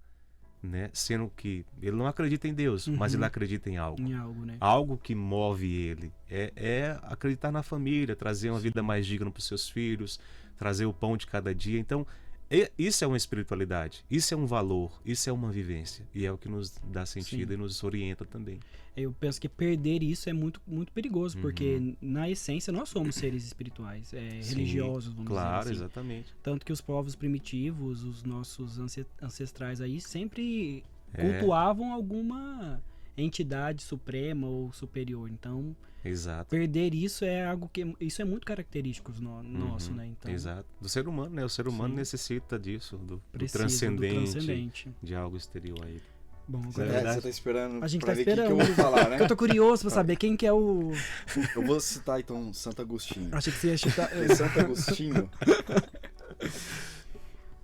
Speaker 2: né, sendo que ele não acredita em Deus, mas ele acredita em algo.
Speaker 1: Em algo, né?
Speaker 2: Algo que move ele. É acreditar na família, trazer uma vida mais digna para os seus filhos, trazer o pão de cada dia. Então, isso é uma espiritualidade, isso é um valor, isso é uma vivência. E é o que nos dá sentido e nos orienta também.
Speaker 1: Eu penso que perder isso é muito, muito perigoso, porque na essência nós somos seres espirituais, religiosos, vamos
Speaker 2: claro,
Speaker 1: dizer assim.
Speaker 2: exatamente.
Speaker 1: Tanto que os povos primitivos, os nossos ancestrais aí, sempre cultuavam alguma entidade suprema ou superior. Então,
Speaker 2: Exato.
Speaker 1: perder isso é algo que... Isso é muito característico nosso, né? Então,
Speaker 2: Exato. Do ser humano, né? O ser humano necessita disso, do
Speaker 1: precisa
Speaker 2: transcendente, de algo exterior a ele.
Speaker 1: Bom,
Speaker 2: Isso é
Speaker 1: agora
Speaker 2: verdade.
Speaker 3: Você tá esperando
Speaker 1: a gente
Speaker 3: pra
Speaker 1: tá
Speaker 3: ver o que
Speaker 1: esperando.
Speaker 3: eu vou falar, né?
Speaker 1: eu tô curioso pra saber quem que é o...
Speaker 3: Eu vou citar então Santo Agostinho.
Speaker 1: Achei que você ia chutar...
Speaker 3: Porque Santo Agostinho...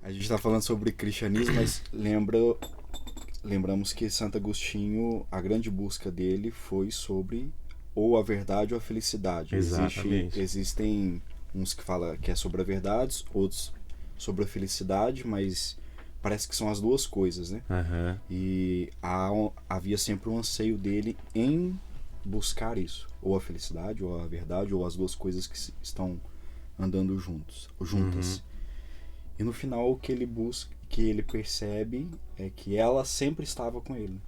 Speaker 3: A gente tá falando sobre cristianismo, mas lembramos que Santo Agostinho, a grande busca dele foi sobre ou a verdade ou a felicidade.
Speaker 2: Exatamente.
Speaker 3: Existem uns que falam que é sobre a verdade, outros sobre a felicidade, mas parece que são as duas coisas, né? E havia sempre um anseio dele em buscar isso, ou a felicidade, ou a verdade, ou as duas coisas que estão andando juntas. E no final o que ele busca, que ele percebe é que ela sempre estava com ele,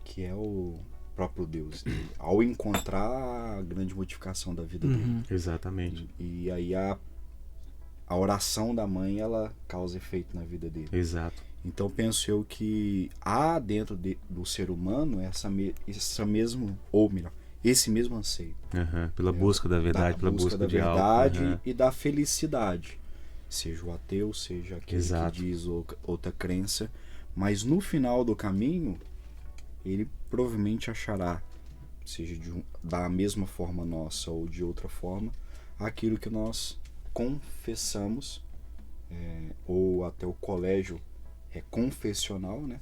Speaker 3: que é o próprio Deus, ao encontrar a grande modificação da vida dele.
Speaker 2: Exatamente.
Speaker 3: E aí a oração da mãe, ela causa efeito na vida dele.
Speaker 2: Exato.
Speaker 3: Então penso eu que há dentro do ser humano esse mesmo anseio.
Speaker 2: Pela busca da verdade, pela busca
Speaker 3: da
Speaker 2: de
Speaker 3: verdade
Speaker 2: algo.
Speaker 3: e da felicidade. Seja o ateu, seja aquele
Speaker 2: Exato.
Speaker 3: que diz outra crença. Mas no final do caminho, ele provavelmente achará, seja da mesma forma nossa ou de outra forma, aquilo que nós confessamos, ou até o colégio confessional, né?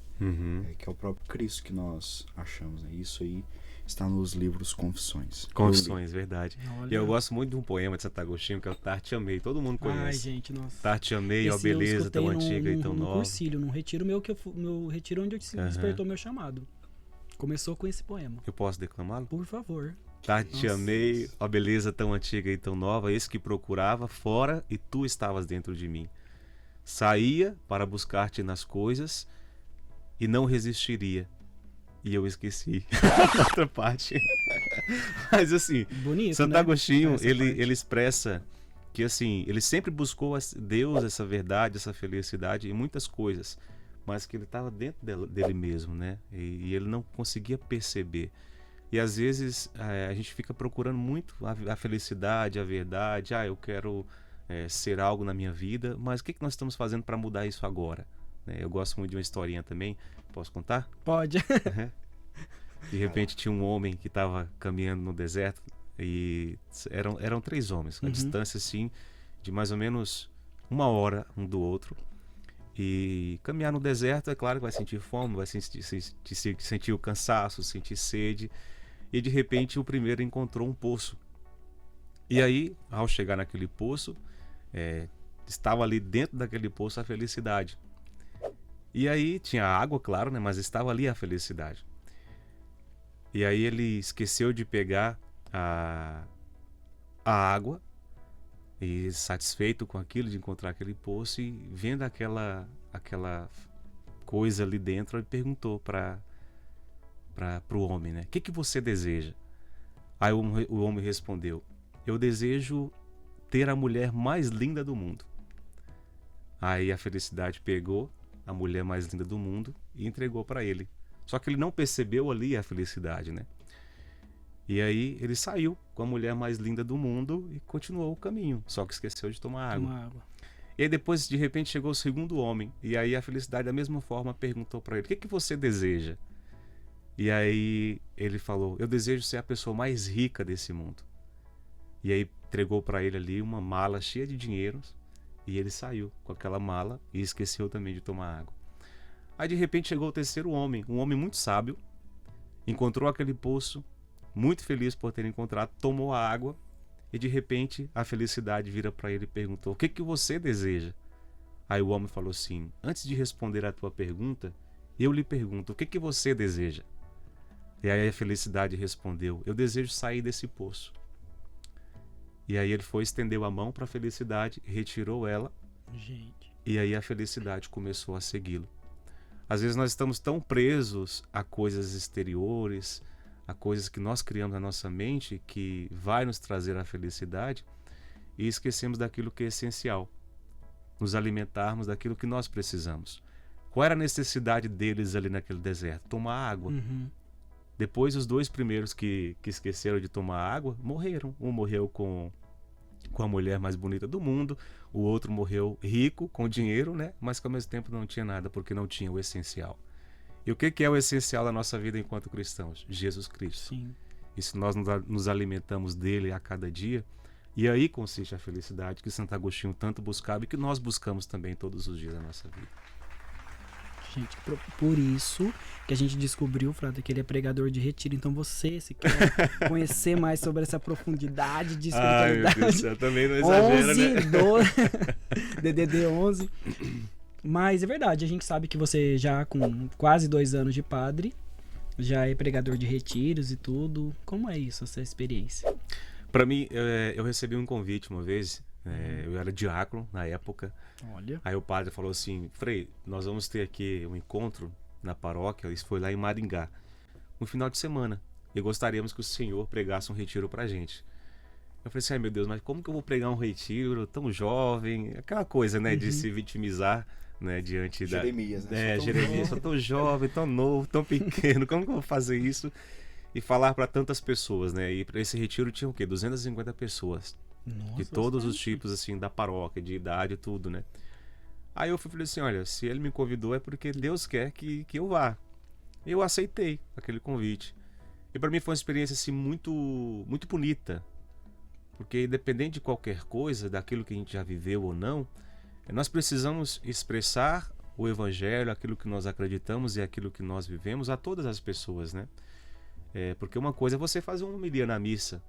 Speaker 3: Que é o próprio Cristo que nós achamos, né? Isso aí está nos livros Confissões.
Speaker 2: Confissões, verdade.
Speaker 1: Olha.
Speaker 2: E eu gosto muito de um poema de Santo Agostinho, que é o Tar-te Amei. Todo mundo conhece.
Speaker 1: Ai, gente, nossa.
Speaker 2: Tar-te Amei, ó
Speaker 1: Esse eu
Speaker 2: beleza
Speaker 1: escutei
Speaker 2: tão antiga e tão
Speaker 1: num
Speaker 2: nova.
Speaker 1: cursilho, num retiro meu, meu retiro onde despertou meu chamado. Começou com esse poema.
Speaker 2: Eu posso declamá-lo?
Speaker 1: Por favor.
Speaker 2: Tar-te
Speaker 1: Nossa.
Speaker 2: amei, ó beleza tão antiga e tão nova, esse que procurava fora e tu estavas dentro de mim. Saía para buscar-te nas coisas e não resistiria. E eu esqueci outra parte. Mas assim,
Speaker 1: Bonito,
Speaker 2: Santo
Speaker 1: né?
Speaker 2: Agostinho,
Speaker 1: Essa
Speaker 2: ele
Speaker 1: parte.
Speaker 2: expressa que assim, ele sempre buscou Deus, essa verdade, essa felicidade em muitas coisas, mas que ele estava dentro dele mesmo, né? E ele não conseguia perceber. E às vezes a gente fica procurando muito a felicidade, a verdade. Eu quero ser algo na minha vida, mas o que nós estamos fazendo para mudar isso agora? Eu gosto muito de uma historinha também. Posso contar?
Speaker 1: Pode.
Speaker 2: De repente tinha um homem que estava caminhando no deserto e eram 3 homens, a distância assim de mais ou menos 1 hora um do outro. E caminhar no deserto, é claro que vai sentir fome, vai sentir o cansaço, sentir sede. E de repente o primeiro encontrou um poço. E aí, ao chegar naquele poço, estava ali dentro daquele poço a felicidade. E aí tinha água, claro, né? Mas estava ali a felicidade. E aí ele esqueceu de pegar a água, e satisfeito com aquilo, de encontrar aquele poço, e vendo aquela coisa ali dentro, ele perguntou para o homem, né? O que você deseja? Aí o homem respondeu: eu desejo ter a mulher mais linda do mundo. Aí a felicidade pegou a mulher mais linda do mundo e entregou para ele. Só que ele não percebeu ali a felicidade, né? E aí ele saiu com a mulher mais linda do mundo e continuou o caminho, só que esqueceu de tomar água. E aí depois, de repente, chegou o segundo homem, e aí a felicidade da mesma forma perguntou para ele: o que você deseja? E aí ele falou: eu desejo ser a pessoa mais rica desse mundo. E aí entregou para ele ali uma mala cheia de dinheiros, e ele saiu com aquela mala e esqueceu também de tomar água. Aí de repente chegou o terceiro homem, um homem muito sábio, encontrou aquele poço, muito feliz por ter encontrado, tomou a água, e de repente a felicidade vira para ele e perguntou: o que você deseja? Aí o homem falou assim: antes de responder a tua pergunta, eu lhe pergunto: o que você deseja? E aí a felicidade respondeu: eu desejo sair desse poço. E aí ele foi, estendeu a mão para a felicidade, retirou ela, e aí a felicidade começou a segui-lo. Às vezes nós estamos tão presos a coisas exteriores, a coisas que nós criamos na nossa mente, que vai nos trazer a felicidade, e esquecemos daquilo que é essencial, nos alimentarmos daquilo que nós precisamos. Qual era a necessidade deles ali naquele deserto? Tomar água. Depois, os dois primeiros que esqueceram de tomar água morreram. Um morreu com a mulher mais bonita do mundo, o outro morreu rico, com dinheiro, né? Mas que ao mesmo tempo não tinha nada, porque não tinha o essencial. E o que é o essencial da nossa vida enquanto cristãos? Jesus Cristo.
Speaker 1: Sim.
Speaker 2: E se nós nos alimentamos dele a cada dia, e aí consiste a felicidade que Santo Agostinho tanto buscava e que nós buscamos também todos os dias da nossa vida.
Speaker 1: Gente, por isso que a gente descobriu, Frata, que ele é pregador de retiro. Então você, se quer conhecer mais sobre essa profundidade de espiritualidade,
Speaker 2: ai, meu Deus do céu, também não exagera,
Speaker 1: 11,
Speaker 2: né?
Speaker 1: 12, DDD 11. Mas é verdade, a gente sabe que você já com quase 2 anos de padre, já é pregador de retiros e tudo. Como é isso, essa experiência?
Speaker 2: Para mim, eu recebi um convite uma vez, eu era diácono na época.
Speaker 1: Olha.
Speaker 2: Aí o padre falou assim: Frei, nós vamos ter aqui um encontro na paróquia, isso foi lá em Maringá, no final de semana, e gostaríamos que o senhor pregasse um retiro pra gente. Eu falei assim: ai meu Deus, mas como que eu vou pregar um retiro tão jovem? Aquela coisa, né, de se vitimizar, né, diante
Speaker 3: Jeremias, né?
Speaker 2: Jeremias, sou tão jovem, tão novo, tão pequeno, como que eu vou fazer isso? E falar para tantas pessoas, né? E para esse retiro tinha o quê? 250 pessoas.
Speaker 1: Nossa,
Speaker 2: de todos os tipos, assim, da paróquia, de idade e tudo, né? Aí eu falei assim: olha, se ele me convidou é porque Deus quer que eu vá. Eu aceitei aquele convite. E para mim foi uma experiência, assim, muito, muito bonita. Porque independente de qualquer coisa, daquilo que a gente já viveu ou não, nós precisamos expressar o evangelho, aquilo que nós acreditamos e aquilo que nós vivemos a todas as pessoas, né? Porque uma coisa é você fazer uma homilia na missa,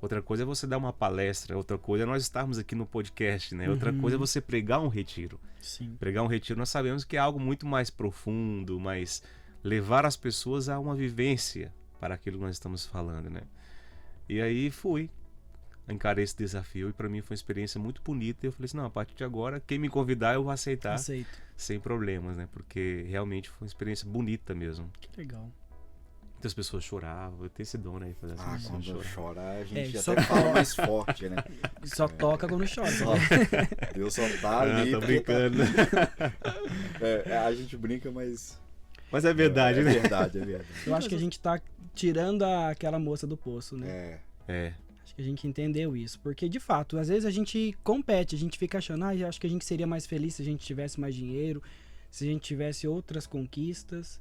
Speaker 2: outra coisa é você dar uma palestra, outra coisa é nós estarmos aqui no podcast, né? Outra coisa é você pregar um retiro.
Speaker 1: Sim.
Speaker 2: Pregar um retiro, nós sabemos que é algo muito mais profundo, mas levar as pessoas a uma vivência para aquilo que nós estamos falando, né? E aí encarei esse desafio, e para mim foi uma experiência muito bonita. E eu falei assim: não, a partir de agora, quem me convidar eu vou aceitar.
Speaker 1: Aceito.
Speaker 2: Sem problemas, né? Porque realmente foi uma experiência bonita mesmo.
Speaker 1: Que legal.
Speaker 2: Muitas pessoas choravam, eu tenho esse dom, né? Fazer
Speaker 3: Quando chora, a gente
Speaker 1: só
Speaker 3: até fala mais forte, né?
Speaker 1: Só toca quando chora.
Speaker 3: Deus só tá ali.
Speaker 2: Tô brincando.
Speaker 3: A gente brinca, mas
Speaker 2: é verdade, né?
Speaker 3: É verdade.
Speaker 1: Eu acho que a gente tá tirando aquela moça do poço, né? Acho que a gente entendeu isso. Porque, de fato, às vezes a gente compete, a gente fica achando: acho que a gente seria mais feliz se a gente tivesse mais dinheiro, se a gente tivesse outras conquistas.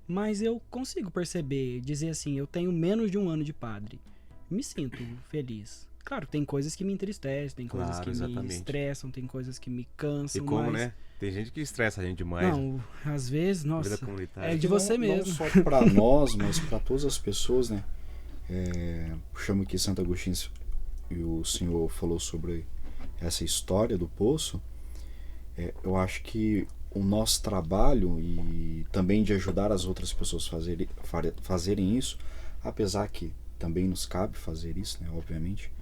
Speaker 1: Mas eu consigo perceber, dizer assim: eu tenho menos de 1 ano de padre, me sinto feliz. Claro, tem coisas que me entristecem, tem coisas que me estressam, tem coisas que me cansam.
Speaker 2: E como,
Speaker 1: mas...
Speaker 2: né? Tem gente que estressa a gente demais.
Speaker 1: Não, às vezes, nossa, é de
Speaker 3: não,
Speaker 1: você mesmo.
Speaker 3: Não só para nós, mas para todas as pessoas, né? Chamo aqui Santo Agostinho, e o senhor falou sobre essa história do poço. Eu acho que o nosso trabalho e também de ajudar as outras pessoas fazerem isso, apesar que também nos cabe fazer isso, né, obviamente,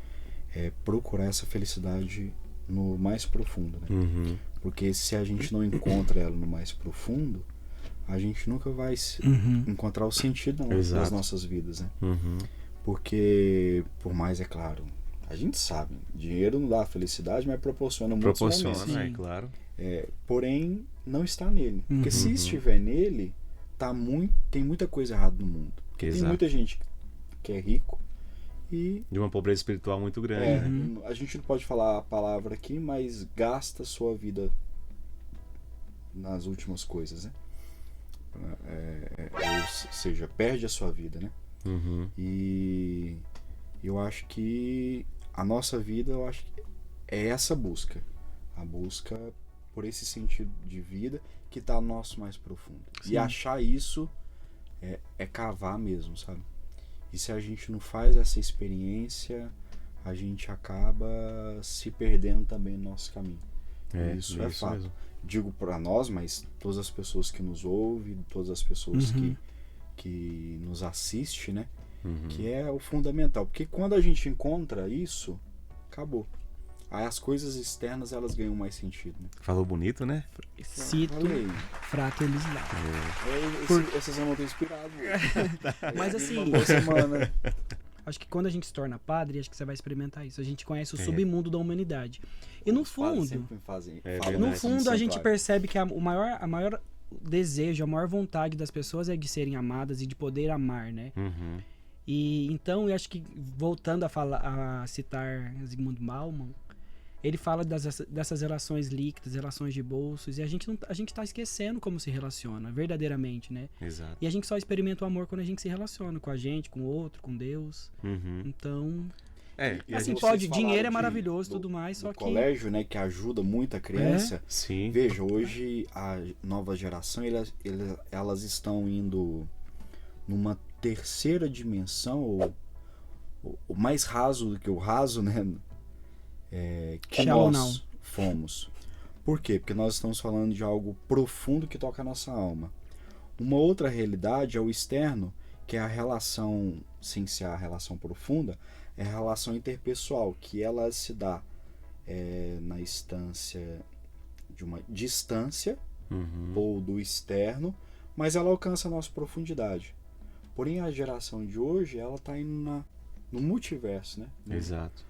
Speaker 3: é procurar essa felicidade no mais profundo, né? Porque se a gente não encontra ela no mais profundo, a gente nunca vai encontrar o sentido das nossas vidas, né? Porque, por mais, é claro, a gente sabe, dinheiro não dá felicidade, mas proporciona muitos momentos.
Speaker 2: Proporciona, é claro.
Speaker 3: Porém, não está nele. Porque se estiver nele, tem muita coisa errada no mundo. Tem muita gente que é rico e...
Speaker 2: de uma pobreza espiritual muito grande. Né?
Speaker 3: A gente não pode falar a palavra aqui, mas gasta sua vida nas últimas coisas, né? Ou seja, perde a sua vida, né? E eu acho que a nossa vida, eu acho que é essa busca. A busca por esse sentido de vida que está no nosso mais profundo. Sim. E achar isso é cavar mesmo, sabe? E se a gente não faz essa experiência, a gente acaba se perdendo também no nosso caminho. Isso é fato. Mesmo. Digo para nós, mas todas as pessoas que nos ouvem, todas as pessoas que nos assistem, né? Que é o fundamental. Porque quando a gente encontra isso, acabou. Aí as coisas externas, elas ganham mais sentido, né?
Speaker 2: Falou bonito, né?
Speaker 1: Cito Frater Elislau.
Speaker 3: Essa semana eu tô inspirado.
Speaker 1: Mas assim, acho que quando a gente se torna padre, acho que você vai experimentar isso. A gente conhece o submundo da humanidade. E no fundo, a gente percebe que o maior desejo, a maior vontade das pessoas é de serem amadas e de poder amar, né? E então eu acho que, voltando a citar Zygmunt Bauman, ele fala dessas relações líquidas, relações de bolsos, e a gente tá esquecendo como se relaciona verdadeiramente, né?
Speaker 2: Exato.
Speaker 1: E a gente só experimenta o amor quando a gente se relaciona com a gente, com o outro, com Deus. Então, assim, dinheiro é maravilhoso e tudo mais, só que...
Speaker 3: colégio, né, que ajuda muito a criança.
Speaker 2: Sim.
Speaker 3: Veja, hoje a nova geração, elas estão indo numa terceira dimensão, ou mais raso do que o raso, né? Que nós fomos. Por quê? Porque nós estamos falando de algo profundo que toca a nossa alma. Uma outra realidade é o externo, que é a relação, sem ser a relação profunda, é a relação interpessoal, que ela se dá na instância de uma distância ou do externo, mas ela alcança a nossa profundidade. Porém, a geração de hoje, ela está indo no multiverso, né?
Speaker 2: Exato.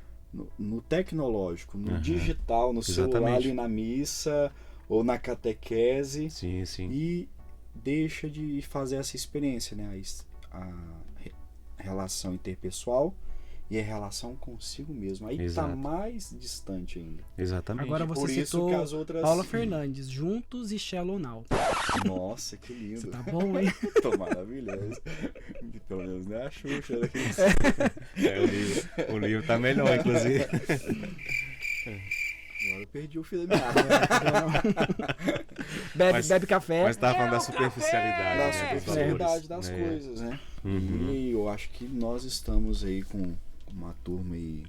Speaker 3: No tecnológico, no digital, no celular, ali na missa ou na catequese.
Speaker 2: Sim, sim.
Speaker 3: E deixa de fazer essa experiência, né? A relação interpessoal e a relação consigo mesmo. Aí está mais distante ainda.
Speaker 2: Exatamente.
Speaker 1: Agora você
Speaker 3: por
Speaker 1: citou
Speaker 3: isso que as outras...
Speaker 1: Paula Fernandes, Juntos e Shallow Now.
Speaker 3: Nossa, que lindo.
Speaker 1: Você tá bom, hein?
Speaker 3: Tô maravilhoso. Pelo menos não é a Xuxa.
Speaker 2: O livro tá melhor, inclusive.
Speaker 3: Agora eu perdi o fio da meada.
Speaker 1: Bebe café.
Speaker 2: Mas tá falando da superficialidade.
Speaker 3: Da superficialidade das coisas, né? E eu acho que nós estamos aí com uma turma aí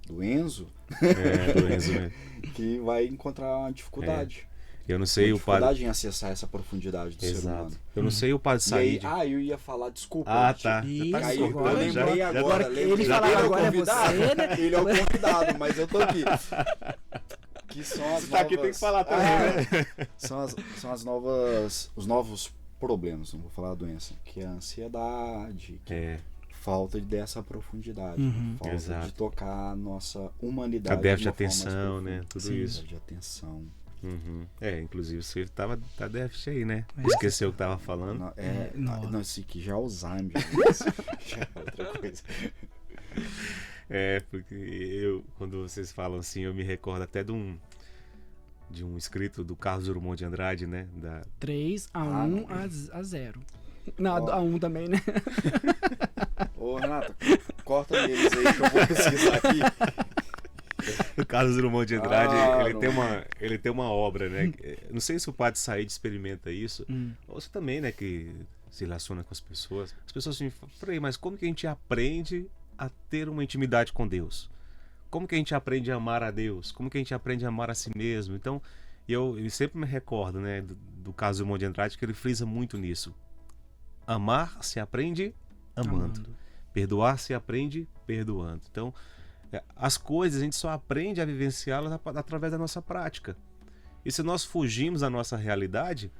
Speaker 3: do Enzo.
Speaker 2: Do Enzo mesmo.
Speaker 3: Que vai encontrar uma dificuldade.
Speaker 2: Eu não sei
Speaker 3: o padre em acessar essa profundidade do ser humano.
Speaker 2: Eu não sei o padre Said.
Speaker 3: Eu ia falar, desculpa.
Speaker 2: Tá.
Speaker 1: Isso,
Speaker 3: aí, eu lembrei agora.
Speaker 1: Ele falava agora é você, né?
Speaker 3: Ele é o convidado, mas eu tô aqui. Que são as novas...
Speaker 2: aqui tem que falar também, né?
Speaker 3: São as novas... Os novos problemas, não vou falar a doença. Que é a ansiedade, falta dessa profundidade, falta de tocar a nossa humanidade.
Speaker 2: A déficit de atenção, né? Tudo isso.
Speaker 3: De atenção.
Speaker 2: Inclusive você tá déficit aí, né? Esqueceu o que tava falando.
Speaker 3: Não, isso aqui já é Alzheimer. Já é outra coisa.
Speaker 2: Porque quando vocês falam assim, eu me recordo até de um escrito do Carlos Drummond de Andrade, né?
Speaker 1: 3-1-0. Não, a 1 também, né?
Speaker 3: Ô, Renata, corta deles aí que eu vou pesquisar aqui.
Speaker 2: O Carlos Drummond de Andrade, ele tem uma obra, né? Não sei se o padre Said experimenta isso, ou você também, né, que se relaciona com as pessoas. As pessoas me falam, mas como que a gente aprende a ter uma intimidade com Deus? Como que a gente aprende a amar a Deus? Como que a gente aprende a amar a si mesmo? Então, E eu sempre me recordo, né, do caso do Monte de Andrade, que ele frisa muito nisso. Amar se aprende amando. Perdoar se aprende perdoando. Então, as coisas a gente só aprende a vivenciá-las através da nossa prática. E se nós fugimos da nossa realidade,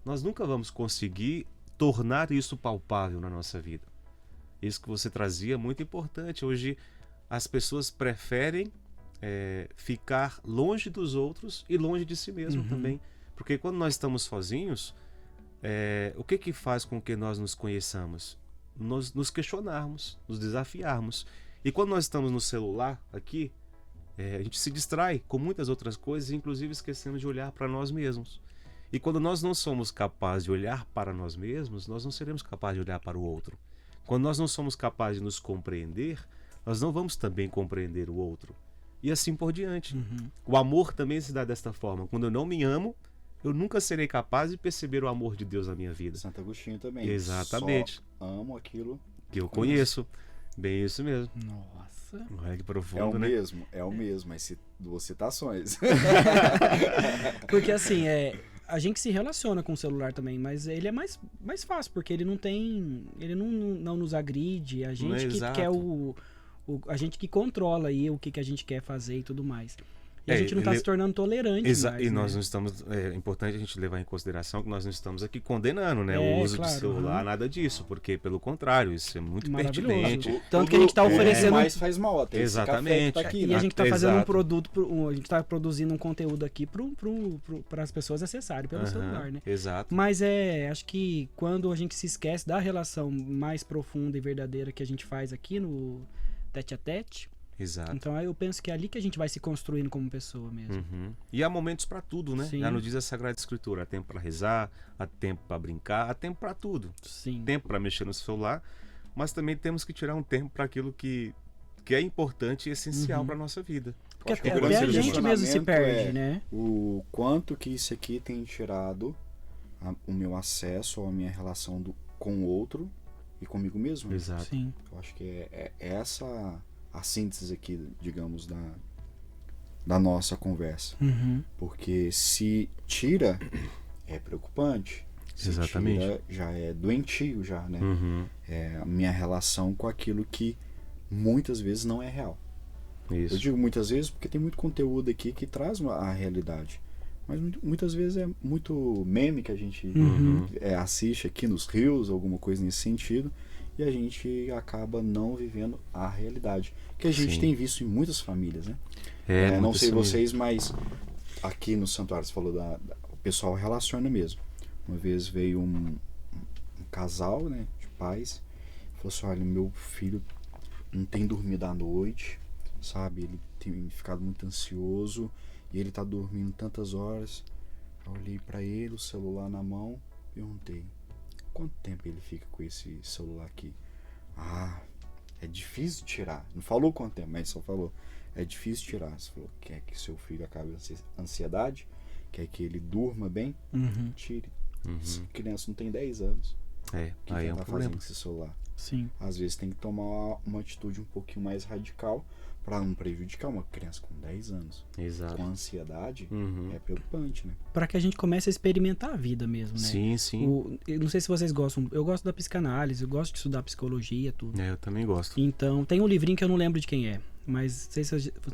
Speaker 2: nós nunca vamos conseguir tornar isso palpável na nossa vida. Isso que você trazia é muito importante. Hoje as pessoas preferem ficar longe dos outros e longe de si mesmo também. Porque quando nós estamos sozinhos, o que faz com que nós nos conheçamos? Nos questionarmos, nos desafiarmos. E quando nós estamos no celular aqui, a gente se distrai com muitas outras coisas, inclusive esquecemos de olhar para nós mesmos. E quando nós não somos capazes de olhar para nós mesmos, nós não seremos capazes de olhar para o outro. Quando nós não somos capazes de nos compreender, nós não vamos também compreender o outro. E assim por diante. O amor também se dá desta forma. Quando eu não me amo, eu nunca serei capaz de perceber o amor de Deus na minha vida.
Speaker 3: Santo Agostinho também.
Speaker 2: Exatamente.
Speaker 3: Só amo aquilo
Speaker 2: que eu conheço. Bem isso mesmo.
Speaker 1: Nossa.
Speaker 2: Que profundo, né?
Speaker 3: É o mesmo, mas duas citações.
Speaker 1: Porque assim, a gente se relaciona com o celular também, mas ele é mais fácil, porque ele não tem. Ele não nos agride, a gente que quer a gente que controla aí o que a gente quer fazer e tudo mais. E a gente não está se tornando tolerante mais.
Speaker 2: E nós não estamos... É importante a gente levar em consideração que nós não estamos aqui condenando, né, o uso do celular, nada disso, porque pelo contrário, isso é muito pertinente.
Speaker 1: Tanto que a gente está oferecendo...
Speaker 3: mais faz mal, tem
Speaker 2: exatamente.
Speaker 3: Tá aqui,
Speaker 1: e a gente está fazendo um produto, a gente está produzindo um conteúdo aqui para as pessoas acessarem pelo celular, né?
Speaker 2: Exato.
Speaker 1: Mas acho que quando a gente se esquece da relação mais profunda e verdadeira que a gente faz aqui no tete-a-tete,
Speaker 2: exato.
Speaker 1: então eu penso que é ali que a gente vai se construindo como pessoa mesmo.
Speaker 2: E há momentos para tudo, né?
Speaker 1: Sim.
Speaker 2: Já nos diz a Sagrada Escritura, há tempo para rezar, há tempo para brincar, há tempo para tudo.
Speaker 1: Sim.
Speaker 2: Tempo para mexer no celular, mas também temos que tirar um tempo para aquilo que é importante e essencial para nossa vida.
Speaker 1: Porque até a gente mesmo se perde, né?
Speaker 3: O quanto que isso aqui tem tirado o meu acesso, a minha relação com o outro e comigo mesmo.
Speaker 2: Exato.
Speaker 1: Sim.
Speaker 3: Eu acho que é essa a síntese aqui, digamos, da nossa conversa. Porque se tira, é preocupante. Se
Speaker 2: exatamente.
Speaker 3: Tira, já é doentio, já, né? É a minha relação com aquilo que muitas vezes não é real.
Speaker 2: Isso.
Speaker 3: Eu digo muitas vezes porque tem muito conteúdo aqui que traz a realidade. Mas muitas vezes é muito meme que a gente assiste aqui nos rios, alguma coisa nesse sentido, e a gente acaba não vivendo a realidade. Que a gente tem visto em muitas famílias, né? Não sei vocês, mas aqui no santuário, você falou o pessoal relaciona mesmo. Uma vez veio um casal, né, de pais, falou assim: olha, meu filho não tem dormido à noite, sabe? Ele tem ficado muito ansioso e ele tá dormindo tantas horas. Eu olhei pra ele, o celular na mão, perguntei: quanto tempo ele fica com esse celular aqui? É difícil tirar. Não falou quanto tempo, mas só falou: é difícil tirar. Você falou: quer que seu filho acabe a ansiedade? Quer que ele durma bem? Tire. Se a criança não tem 10 anos, o que
Speaker 2: aí
Speaker 3: ela
Speaker 2: é um
Speaker 3: tá
Speaker 2: problema.
Speaker 3: fazendo com esse celular?
Speaker 1: Sim.
Speaker 3: Às vezes tem que tomar uma atitude um pouquinho mais radical para não prejudicar uma criança com 10 anos.
Speaker 2: Exato.
Speaker 3: Com ansiedade, é preocupante, né?
Speaker 1: Para que a gente comece a experimentar a vida mesmo, né?
Speaker 2: Sim, sim.
Speaker 1: Eu não sei se vocês gostam, eu gosto da psicanálise, eu gosto de estudar psicologia, tudo.
Speaker 2: Eu também gosto.
Speaker 1: Então, tem um livrinho que eu não lembro de quem é, mas não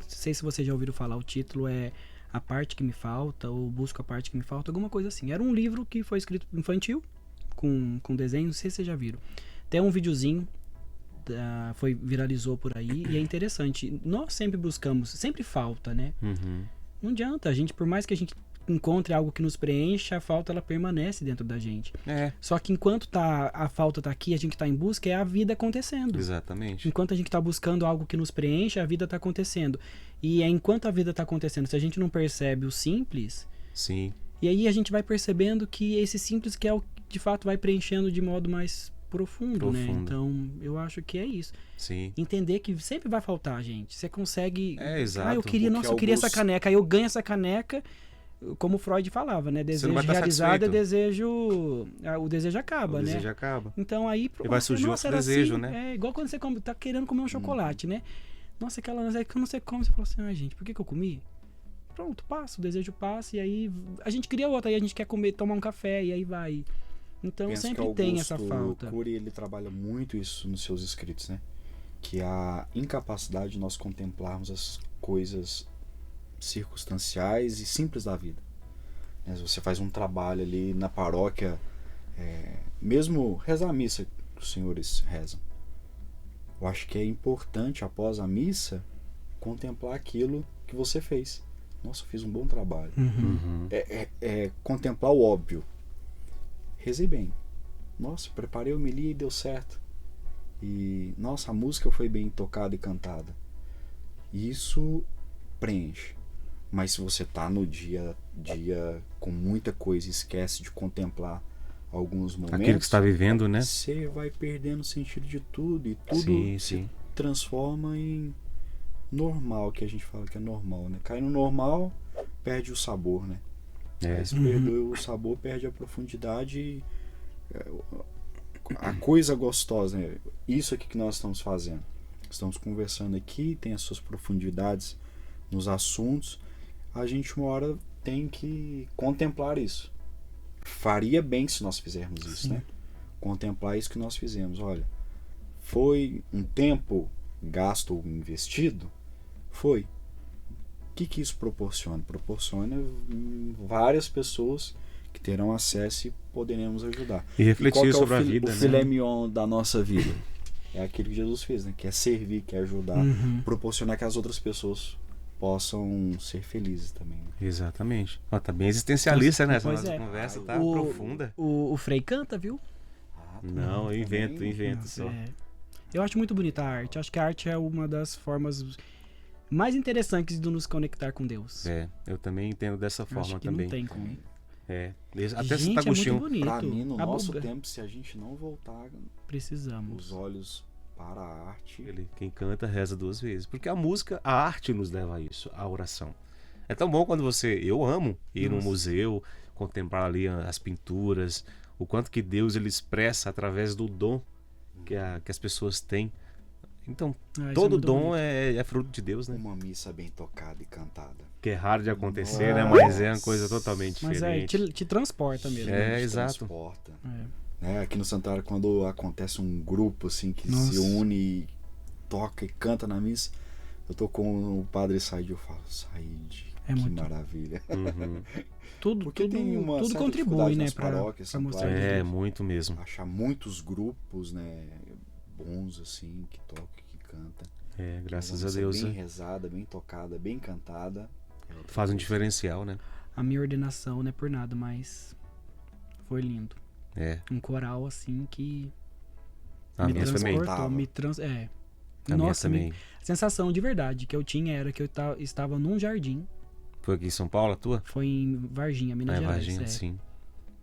Speaker 1: sei se vocês já ouviram falar, o título é A Parte Que Me Falta, ou Busco a Parte Que Me Falta, alguma coisa assim. Era um livro que foi escrito infantil, com desenho, não sei se vocês já viram. Tem um videozinho, viralizou por aí, e é interessante. Nós sempre buscamos, sempre falta, né? Não adianta, por mais que a gente encontre algo que nos preencha, a falta ela permanece dentro da gente. Só que enquanto a falta tá aqui, a gente tá em busca, é a vida acontecendo.
Speaker 2: Exatamente.
Speaker 1: Enquanto a gente tá buscando algo que nos preenche, a vida tá acontecendo. E enquanto a vida tá acontecendo, se a gente não percebe o simples,
Speaker 2: sim.
Speaker 1: E aí a gente vai percebendo que esse simples que é o que de fato vai preenchendo de modo mais profundo, né? Então, eu acho que é isso.
Speaker 2: Sim.
Speaker 1: Entender que sempre vai faltar, gente. Você consegue...
Speaker 2: exato.
Speaker 1: eu queria essa caneca. Aí eu ganho essa caneca, como Freud falava, né? Desejo realizado é desejo... O desejo acaba, né?
Speaker 2: O desejo acaba.
Speaker 1: Então aí...
Speaker 2: E vai surgir outro desejo,
Speaker 1: assim,
Speaker 2: né?
Speaker 1: É igual quando você tá querendo comer um chocolate, né? Nossa, aquela ânsia que eu não sei como. Você fala assim: gente, por que eu comi? pronto, passa, o desejo passa, e aí a gente cria outra, aí a gente quer comer, tomar um café, e aí vai. Então
Speaker 3: Penso
Speaker 1: sempre
Speaker 3: que
Speaker 1: tem essa
Speaker 3: Augusto
Speaker 1: falta.
Speaker 3: Cury, ele trabalha muito isso nos seus escritos, né? Que a incapacidade de nós contemplarmos as coisas circunstanciais e simples da vida. Né? Você faz um trabalho ali na paróquia, mesmo rezar a missa que os senhores rezam. Eu acho que é importante, após a missa, contemplar aquilo que você fez. Nossa, eu fiz um bom trabalho.
Speaker 1: Uhum.
Speaker 3: Contemplar o óbvio. Rezei bem. Nossa, preparei o homilia e deu certo. E, nossa, a música foi bem tocada e cantada. Isso preenche. Mas se você tá no dia a dia com muita coisa e esquece de contemplar alguns momentos,
Speaker 2: aquilo que está vivendo, né?
Speaker 3: Você vai perdendo o sentido de tudo e tudo se transforma em normal, que a gente fala que é normal, né? Cai no normal, perde o sabor, né? Aí se perdeu o sabor, perde a profundidade e a coisa gostosa, né? Isso aqui que nós estamos fazendo. Estamos conversando aqui, tem as suas profundidades nos assuntos. A gente uma hora tem que contemplar isso. Faria bem se nós fizermos isso, né? Contemplar isso que nós fizemos. Olha, foi um tempo gasto ou investido? Foi. O que isso proporciona? Proporciona várias pessoas que terão acesso e poderemos ajudar.
Speaker 2: E refletir sobre a vida,
Speaker 3: o
Speaker 2: né?
Speaker 3: filé mignon da nossa vida. É aquilo que Jesus fez, né? Que é servir, que é ajudar, proporcionar que as outras pessoas possam ser felizes também. Né?
Speaker 2: Exatamente. Ó, tá bem existencialista, né? Essa
Speaker 1: Pois
Speaker 2: nossa
Speaker 1: é.
Speaker 2: conversa tá profunda.
Speaker 1: O Frei canta, viu?
Speaker 2: Não, eu invento
Speaker 1: Nossa,
Speaker 2: só.
Speaker 1: Eu acho muito bonita a arte. Acho que a arte é uma das formas mais interessantes de nos conectar com Deus.
Speaker 2: Eu também entendo dessa forma
Speaker 1: acho que
Speaker 2: também.
Speaker 1: não tem como.
Speaker 2: Até
Speaker 1: Gente,
Speaker 2: Santo Agostinho.
Speaker 1: é muito bonito.
Speaker 3: Pra mim, no
Speaker 1: A
Speaker 3: nosso
Speaker 1: boba-
Speaker 3: tempo, se a gente não voltar
Speaker 1: Precisamos.
Speaker 3: os olhos para a arte...
Speaker 2: Quem canta reza 2 vezes. Porque a música, a arte nos leva a isso, a oração. É tão bom quando eu amo ir num museu, contemplar ali as pinturas, o quanto que Deus ele expressa através do dom que as pessoas têm. Então, todo dom é fruto de Deus, né?
Speaker 3: Uma missa bem tocada e cantada.
Speaker 2: Que é raro de acontecer, né? Mas é uma coisa totalmente
Speaker 1: Mas
Speaker 2: diferente.
Speaker 1: te transporta mesmo.
Speaker 2: Exato.
Speaker 3: Transporta. Aqui no Santuário, quando acontece um grupo assim que se une e toca e canta na missa, eu tô com o Padre Said, eu falo, Said, que muito... maravilha.
Speaker 1: Tudo contribui, né, pra mostrar.
Speaker 2: Muito mesmo.
Speaker 3: Achar muitos grupos, né, bons assim, que tocam, que cantam.
Speaker 2: Graças a Deus.
Speaker 3: Bem rezada, bem tocada, bem cantada.
Speaker 2: Faz um diferencial, né?
Speaker 1: A minha ordenação não é por nada, mas foi lindo. Um coral assim que me transportou, Nossa,
Speaker 2: também.
Speaker 1: A sensação de verdade que eu tinha era que eu estava num jardim.
Speaker 2: Foi aqui em São Paulo, a tua?
Speaker 1: Foi em Varginha, Minas Gerais.
Speaker 2: Varginha, sim.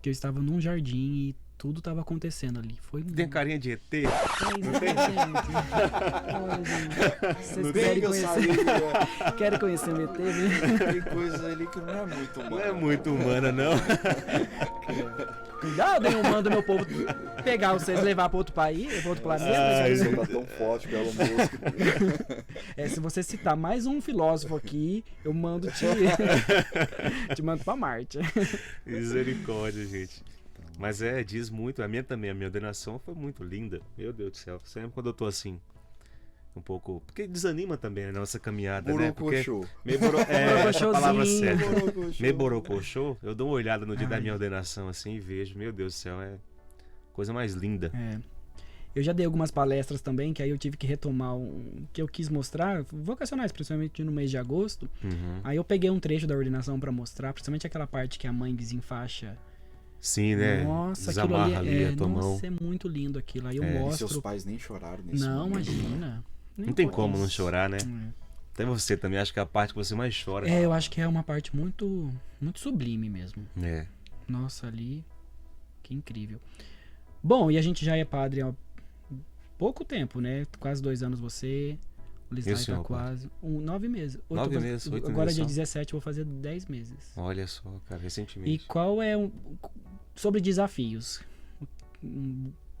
Speaker 1: Que eu estava num jardim e tudo estava acontecendo ali. Foi
Speaker 2: Tem carinha de ET?
Speaker 1: Não tem, gente. Vocês querem conhecer? Querem conhecer o ET?
Speaker 3: Tem coisa ali que não é muito humana.
Speaker 2: Não é muito humana, não.
Speaker 1: Cuidado, hein? Eu mando meu povo pegar vocês e levar para outro país, para outro planeta.
Speaker 3: Isso tá tão forte pelo música.
Speaker 1: Se você citar mais um filósofo aqui, eu mando te mando para Marte.
Speaker 2: Misericórdia, gente. Mas diz muito. A minha ordenação foi muito linda. Meu Deus do céu. Sempre quando eu tô assim, um pouco... Porque desanima também a nossa caminhada, né? Porque essa palavra certa. Meio borocochô. Eu dou uma olhada no dia da minha ordenação assim e vejo, meu Deus do céu, é coisa mais linda.
Speaker 1: Eu já dei algumas palestras também, que aí eu tive que retomar que eu quis mostrar, vocacionais, principalmente no mês de agosto. Aí eu peguei um trecho da ordenação para mostrar, principalmente aquela parte que a mãe desenfaixa.
Speaker 2: Sim, né?
Speaker 1: Nossa,
Speaker 2: desamarra ali a tua mão.
Speaker 1: Nossa, é muito lindo aquilo. Aí eu mostro.
Speaker 3: E seus pais nem choraram nesse
Speaker 1: Não,
Speaker 3: momento.
Speaker 1: Imagina.
Speaker 2: Não tem como não chorar, né? Até você também, acho que é a parte que você mais chora.
Speaker 1: Eu acho que é uma parte muito, muito sublime mesmo. Nossa, ali, que incrível. Bom, e a gente já é padre há pouco tempo, né? Quase 2 anos você, o Lislai tá quase 9 meses.
Speaker 2: 9 meses, 8 meses.
Speaker 1: Agora dia 17 eu vou fazer 10 meses.
Speaker 2: Olha só, cara, recentemente.
Speaker 1: E qual é sobre desafios?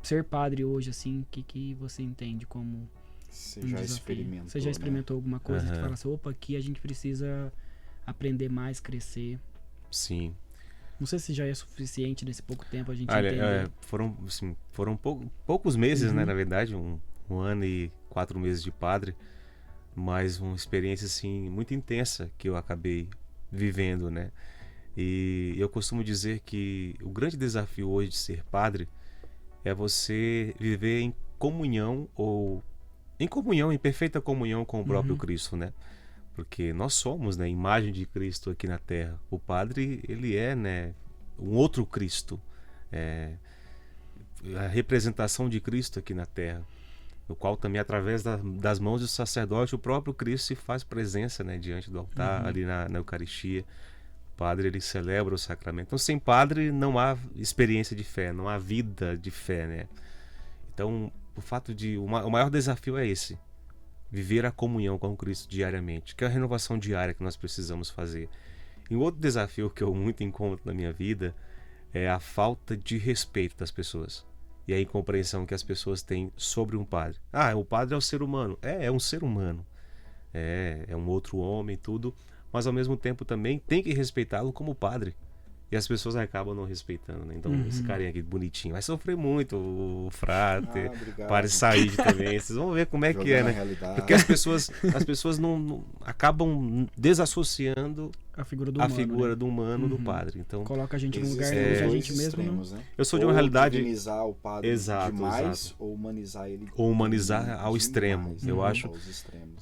Speaker 1: Ser padre hoje, assim, o que você entende como
Speaker 3: Você já experimentou.
Speaker 1: Você já experimentou alguma coisa que
Speaker 2: Aham.
Speaker 1: fala assim, opa, aqui a gente precisa aprender mais, crescer.
Speaker 2: Sim.
Speaker 1: Não sei se já é suficiente nesse pouco tempo a gente entender.
Speaker 2: Foram poucos meses, né, na verdade, um ano e 4 meses de padre, mas uma experiência assim muito intensa que eu acabei vivendo, né? E eu costumo dizer que o grande desafio hoje de ser padre é você viver em comunhão em perfeita comunhão com o próprio Cristo, né? Porque nós somos, né, imagem de Cristo aqui na Terra. O padre, ele é, né, um outro Cristo, a representação de Cristo aqui na Terra, no qual também através das mãos do sacerdote o próprio Cristo se faz presença, né, diante do altar, ali na Eucaristia. O padre, ele celebra o sacramento. Então, sem padre não há experiência de fé, não há vida de fé, né? Então, o maior desafio é esse: viver a comunhão com Cristo diariamente, que é a renovação diária que nós precisamos fazer. E um outro desafio que eu muito encontro na minha vida é a falta de respeito das pessoas e a incompreensão que as pessoas têm sobre um padre. O padre é um ser humano. É um ser humano. É um outro homem, tudo, mas ao mesmo tempo também tem que respeitá-lo como padre. E as pessoas acabam não respeitando, né? Então, esse carinha aqui bonitinho vai sofrer muito, o Frater, Padre Said também. Vocês vão ver como é que é, né? Porque as pessoas não acabam desassociando
Speaker 1: a figura do humano,
Speaker 2: do padre. Então,
Speaker 1: coloca a gente no lugar a gente mesmo.
Speaker 3: Extremos, né?
Speaker 2: Eu sou de uma realidade.
Speaker 3: Humanizar o padre demais, ou humanizar ele.
Speaker 2: Ou humanizar ao extremo.
Speaker 3: Demais,
Speaker 2: eu acho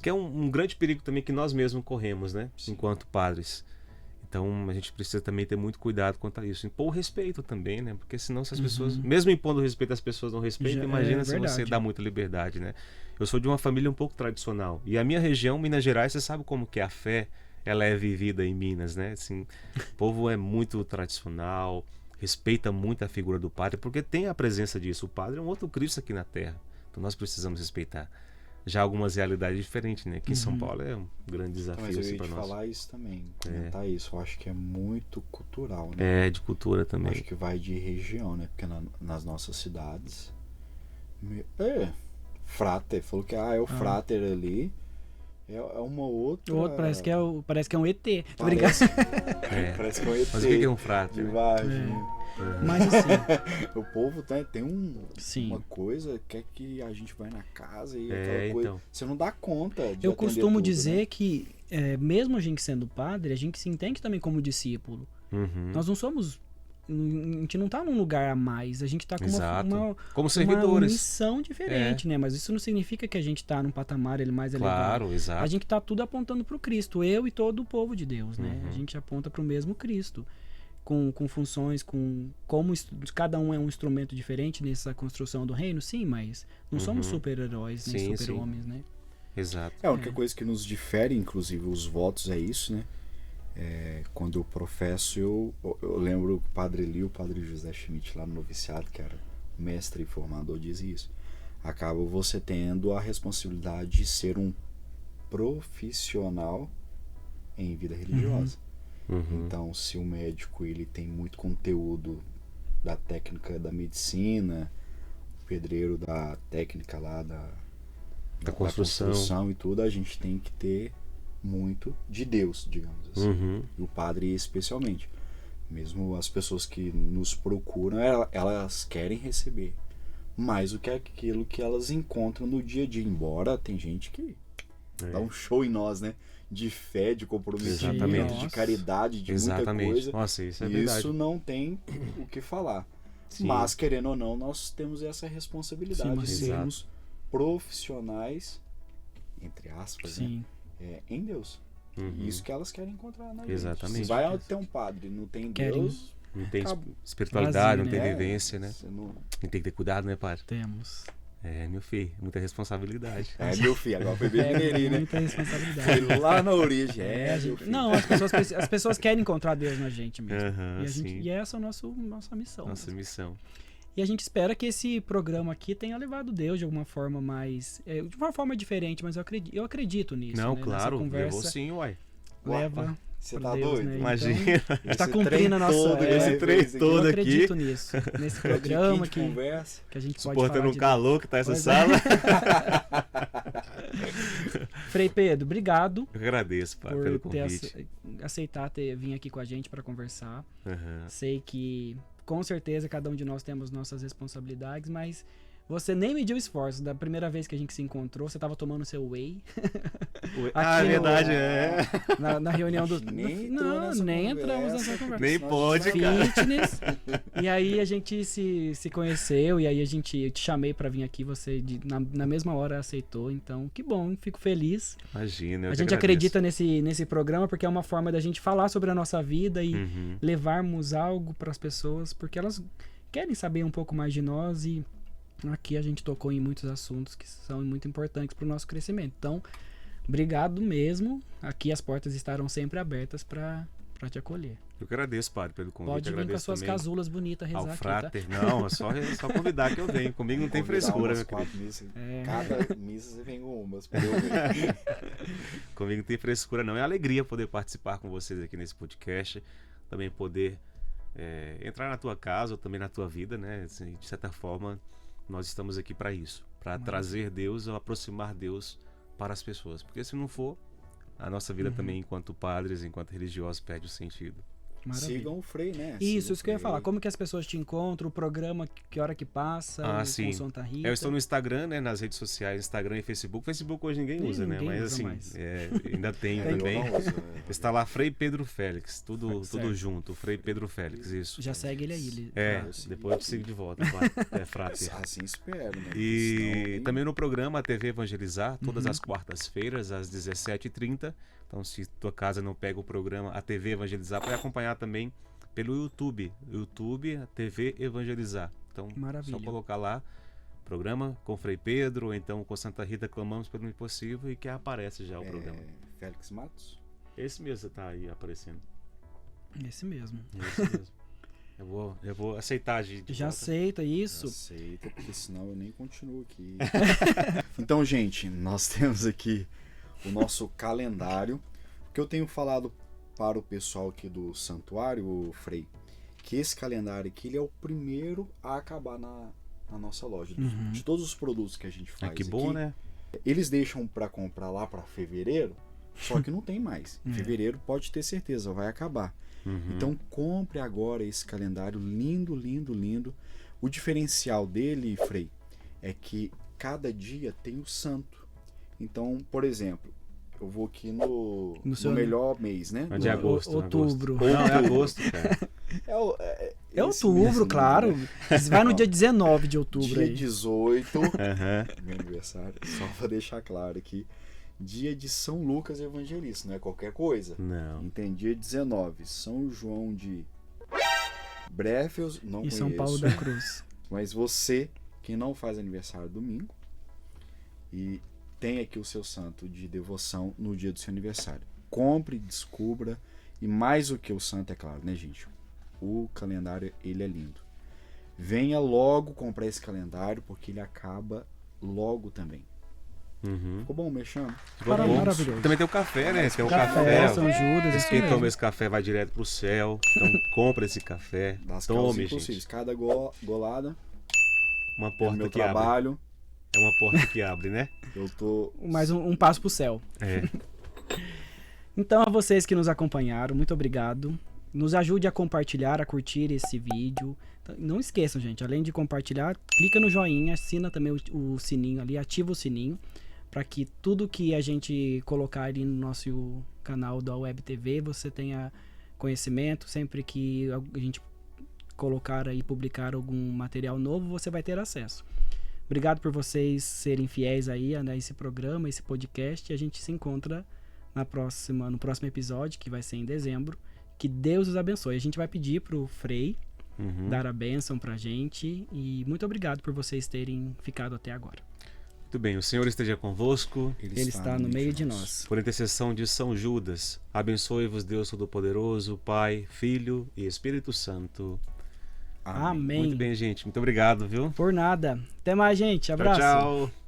Speaker 2: que é um grande perigo também que nós mesmos corremos, né? Sim. Enquanto padres. Então a gente precisa também ter muito cuidado quanto a isso. Impor o respeito também, né? Porque senão, se as pessoas, mesmo impondo o respeito, as pessoas não respeitam, imagina se você dá muita liberdade, né? Eu sou de uma família um pouco tradicional. E a minha região, Minas Gerais, você sabe como que a fé ela é vivida em Minas, né? Assim, o povo é muito tradicional, respeita muito a figura do padre, porque tem a presença disso. O padre é um outro Cristo aqui na Terra. Então nós precisamos respeitar. Já algumas realidades diferentes, né? Aqui em São Paulo é um grande desafio.
Speaker 3: Mas eu ia
Speaker 2: assim,
Speaker 3: te
Speaker 2: nós.
Speaker 3: falar isso também, comentar isso. Eu acho que é muito cultural, né?
Speaker 2: É, de cultura também.
Speaker 3: Eu acho que vai de região, né? Porque nas nossas cidades... Frater, falou que é o Frater ali. É uma outra...
Speaker 1: O outro parece que é um ET.
Speaker 3: Parece que é um ET.
Speaker 2: Mas o que é um Frater?
Speaker 3: De Varginha.
Speaker 1: Mas assim...
Speaker 3: o povo tem uma coisa, quer que a gente vai na casa e aquela coisa...
Speaker 2: Então.
Speaker 3: Você não dá conta de
Speaker 1: Eu costumo
Speaker 3: tudo,
Speaker 1: dizer,
Speaker 3: né?
Speaker 1: que mesmo a gente sendo padre, a gente se entende também como discípulo. Nós não somos... A gente não tá num lugar a mais, a gente tá com
Speaker 2: como servidores.
Speaker 1: Uma missão diferente, né? Mas isso não significa que a gente tá num patamar mais elevado.
Speaker 2: Claro, exato.
Speaker 1: A gente tá tudo apontando pro Cristo, eu e todo o povo de Deus, né? A gente aponta pro mesmo Cristo, com funções, como cada um é um instrumento diferente nessa construção do reino, sim, mas não somos super-heróis, nem super-homens, né?
Speaker 2: Exato.
Speaker 3: A única coisa que nos difere, inclusive os votos, é isso, né? Quando eu professo, eu lembro que o Padre Lio, o Padre José Schmidt, lá no noviciado, que era mestre e formador, dizia isso. Acaba você tendo a responsabilidade de ser um profissional em vida religiosa. Então, se o médico ele tem muito conteúdo da técnica da medicina, o pedreiro da técnica lá da construção e tudo, a gente tem que ter muito de Deus, digamos assim. E o padre especialmente. Mesmo as pessoas que nos procuram, elas querem receber mais do que aquilo que elas encontram no dia a dia. Embora tem gente que dá um show em nós, né? De fé, de comprometimento, de caridade, de muita coisa.
Speaker 2: Nossa, isso é verdade.
Speaker 3: Isso não tem o que falar. Mas, querendo ou não, nós temos essa responsabilidade de sermos profissionais, entre aspas, né? Em Deus. Isso que elas querem encontrar na gente.
Speaker 2: Exatamente.
Speaker 3: Se vai ter um padre, não tem Deus,
Speaker 2: não tem espiritualidade,
Speaker 1: vazio,
Speaker 2: não tem vivência, né? Tem que ter cuidado, né, padre?
Speaker 1: Temos.
Speaker 2: Meu filho, muita responsabilidade.
Speaker 3: Meu filho, agora foi bem mineirinho, né?
Speaker 1: Muita responsabilidade.
Speaker 3: Foi lá na origem.
Speaker 1: Não, as pessoas querem encontrar Deus na gente mesmo. E essa é a nossa missão.
Speaker 2: Nossa missão.
Speaker 1: E a gente espera que esse programa aqui tenha levado Deus de alguma forma mais... de uma forma diferente, mas eu acredito nisso.
Speaker 2: Não,
Speaker 1: né?
Speaker 2: claro,
Speaker 1: conversa,
Speaker 2: levou sim, uai.
Speaker 1: Leva...
Speaker 3: Você tá
Speaker 1: Deus,
Speaker 3: doido?
Speaker 1: Né?
Speaker 2: Imagina.
Speaker 1: Então, está cumprindo a nossa...
Speaker 2: Esse trem todo aqui.
Speaker 1: Eu acredito nisso. Nesse programa que a gente pode
Speaker 2: suportando
Speaker 1: falar
Speaker 2: um calor que tá essa sala.
Speaker 1: Frei Pedro, obrigado.
Speaker 2: Eu agradeço, Padre, pelo convite.
Speaker 1: Aceitar vir aqui com a gente para conversar.
Speaker 2: Uhum.
Speaker 1: Sei que, com certeza, cada um de nós temos nossas responsabilidades, mas você nem mediu esforço. Da primeira vez que a gente se encontrou, você estava tomando seu whey.
Speaker 2: Verdade,
Speaker 1: Na reunião do... Nem entramos nessa conversa.
Speaker 2: Nem pode, cara.
Speaker 1: Fitness. E aí a gente se conheceu, e aí eu te chamei pra vir aqui, você na mesma hora aceitou, então que bom, fico feliz.
Speaker 2: Imagina,
Speaker 1: A gente acredita nesse programa porque é uma forma da gente falar sobre a nossa vida e levarmos algo pras pessoas, porque elas querem saber um pouco mais de nós, e aqui a gente tocou em muitos assuntos que são muito importantes pro nosso crescimento. Então, obrigado mesmo. Aqui as portas estarão sempre abertas para te acolher.
Speaker 2: Eu agradeço, Padre, pelo convite.
Speaker 1: Pode vir com as suas casulas bonitas rezar
Speaker 2: ao
Speaker 1: aqui,
Speaker 2: Frater.
Speaker 1: tá?
Speaker 2: Não, é só convidar que eu venho. Comigo não tem frescura, meu querido.
Speaker 3: Cada missa você vem com umas.
Speaker 2: Comigo não tem frescura, não. É alegria poder participar com vocês aqui nesse podcast. Também poder entrar na tua casa ou também na tua vida, né? Assim, de certa forma, nós estamos aqui para isso. Para trazer Deus ou aproximar Deus para as pessoas. Porque se não for, a nossa vida também, enquanto padres, enquanto religiosos, perde o sentido.
Speaker 1: Maravilha.
Speaker 3: Sigam o Frei, né?
Speaker 1: Isso que eu ia falar. Como que as pessoas te encontram, o programa, que hora que passa,
Speaker 2: sim.
Speaker 1: com Santa Rita.
Speaker 2: Eu estou no Instagram, né? Nas redes sociais, Instagram e Facebook. Facebook hoje ninguém usa, né? Mas assim, ainda tem também. Está lá Frei Pedro Félix. Tudo junto. Frei Pedro Félix, isso.
Speaker 1: Já segue ele aí.
Speaker 2: Depois eu te sigo de volta. Frater.
Speaker 3: Assim espero, né?
Speaker 2: E também no programa a TV Evangelizar, todas as quartas-feiras, às 17h30. Então, se tua casa não pega o programa, a TV Evangelizar, pode acompanhar também pelo YouTube. YouTube, a TV Evangelizar. Então,
Speaker 1: maravilha.
Speaker 2: Só colocar lá, programa com Frei Pedro, ou então com Santa Rita, clamamos pelo impossível, e que aparece já o programa.
Speaker 3: Félix Matos?
Speaker 2: Esse mesmo tá aí aparecendo.
Speaker 1: Esse mesmo.
Speaker 2: Esse mesmo. Eu vou aceitar de
Speaker 1: Já
Speaker 2: volta.
Speaker 1: Aceita isso?
Speaker 3: Aceita, porque senão eu nem continuo aqui. Então, gente, nós temos aqui o nosso calendário, que eu tenho falado para o pessoal aqui do santuário, Frei, que esse calendário aqui ele é o primeiro a acabar na nossa loja. De todos os produtos que a gente faz
Speaker 2: que bom,
Speaker 3: aqui,
Speaker 2: né?
Speaker 3: Eles deixam para comprar lá para fevereiro, só que não tem mais. Em fevereiro pode ter certeza, vai acabar. Então compre agora esse calendário lindo, lindo, lindo. O diferencial dele, Frei, é que cada dia tem o santo. Então, por exemplo, eu vou aqui no melhor mês, né?
Speaker 2: De agosto.
Speaker 1: Outubro.
Speaker 2: Não, é agosto, cara.
Speaker 1: É outubro, claro. Vai no dia 19 de outubro.
Speaker 3: Dia
Speaker 1: aí.
Speaker 3: 18, meu aniversário, só pra deixar claro aqui. Dia de São Lucas Evangelista, não é qualquer coisa.
Speaker 2: Não.
Speaker 3: Tem dia 19, São João de Bréfios, não conheço.
Speaker 1: São Paulo da Cruz.
Speaker 3: Mas você, que não faz aniversário domingo, e tem aqui o seu santo de devoção no dia do seu aniversário. Compre, descubra, e mais do que o santo, é claro, né, gente? O calendário, ele é lindo. Venha logo comprar esse calendário, porque ele acaba logo também. Ficou bom, mexendo?
Speaker 2: Ficou bom.
Speaker 1: Maravilhoso.
Speaker 2: Também tem o café, né? Tem o
Speaker 1: café, São Judas.
Speaker 2: Quem toma esse café vai direto pro céu. Então compra esse café. Tome, gente.
Speaker 3: Cada golada.
Speaker 2: Uma porta
Speaker 3: meu
Speaker 2: que
Speaker 3: trabalho.
Speaker 2: abre. É uma porta que abre, né?
Speaker 3: Eu tô...
Speaker 1: Mais um passo pro céu. Então, a vocês que nos acompanharam, muito obrigado. Nos ajude a compartilhar, a curtir esse vídeo. Não esqueçam, gente, além de compartilhar, clica no joinha, assina também o sininho ali, ativa o sininho, para que tudo que a gente colocar ali no nosso canal da Web TV, você tenha conhecimento. Sempre que a gente colocar aí, publicar algum material novo, você vai ter acesso. Obrigado por vocês serem fiéis aí a esse programa, esse podcast. E a gente se encontra no próximo episódio, que vai ser em dezembro. Que Deus os abençoe. A gente vai pedir pro Frei dar a bênção pra gente. E muito obrigado por vocês terem ficado até agora.
Speaker 2: Muito bem, o Senhor esteja convosco.
Speaker 1: Ele está no meio de nós.
Speaker 2: Por intercessão de São Judas, abençoe-vos Deus Todo-Poderoso, Pai, Filho e Espírito Santo.
Speaker 1: Amém.
Speaker 2: Muito bem, gente. Muito obrigado, viu?
Speaker 1: Por nada. Até mais, gente. Abraço.
Speaker 2: Tchau, tchau.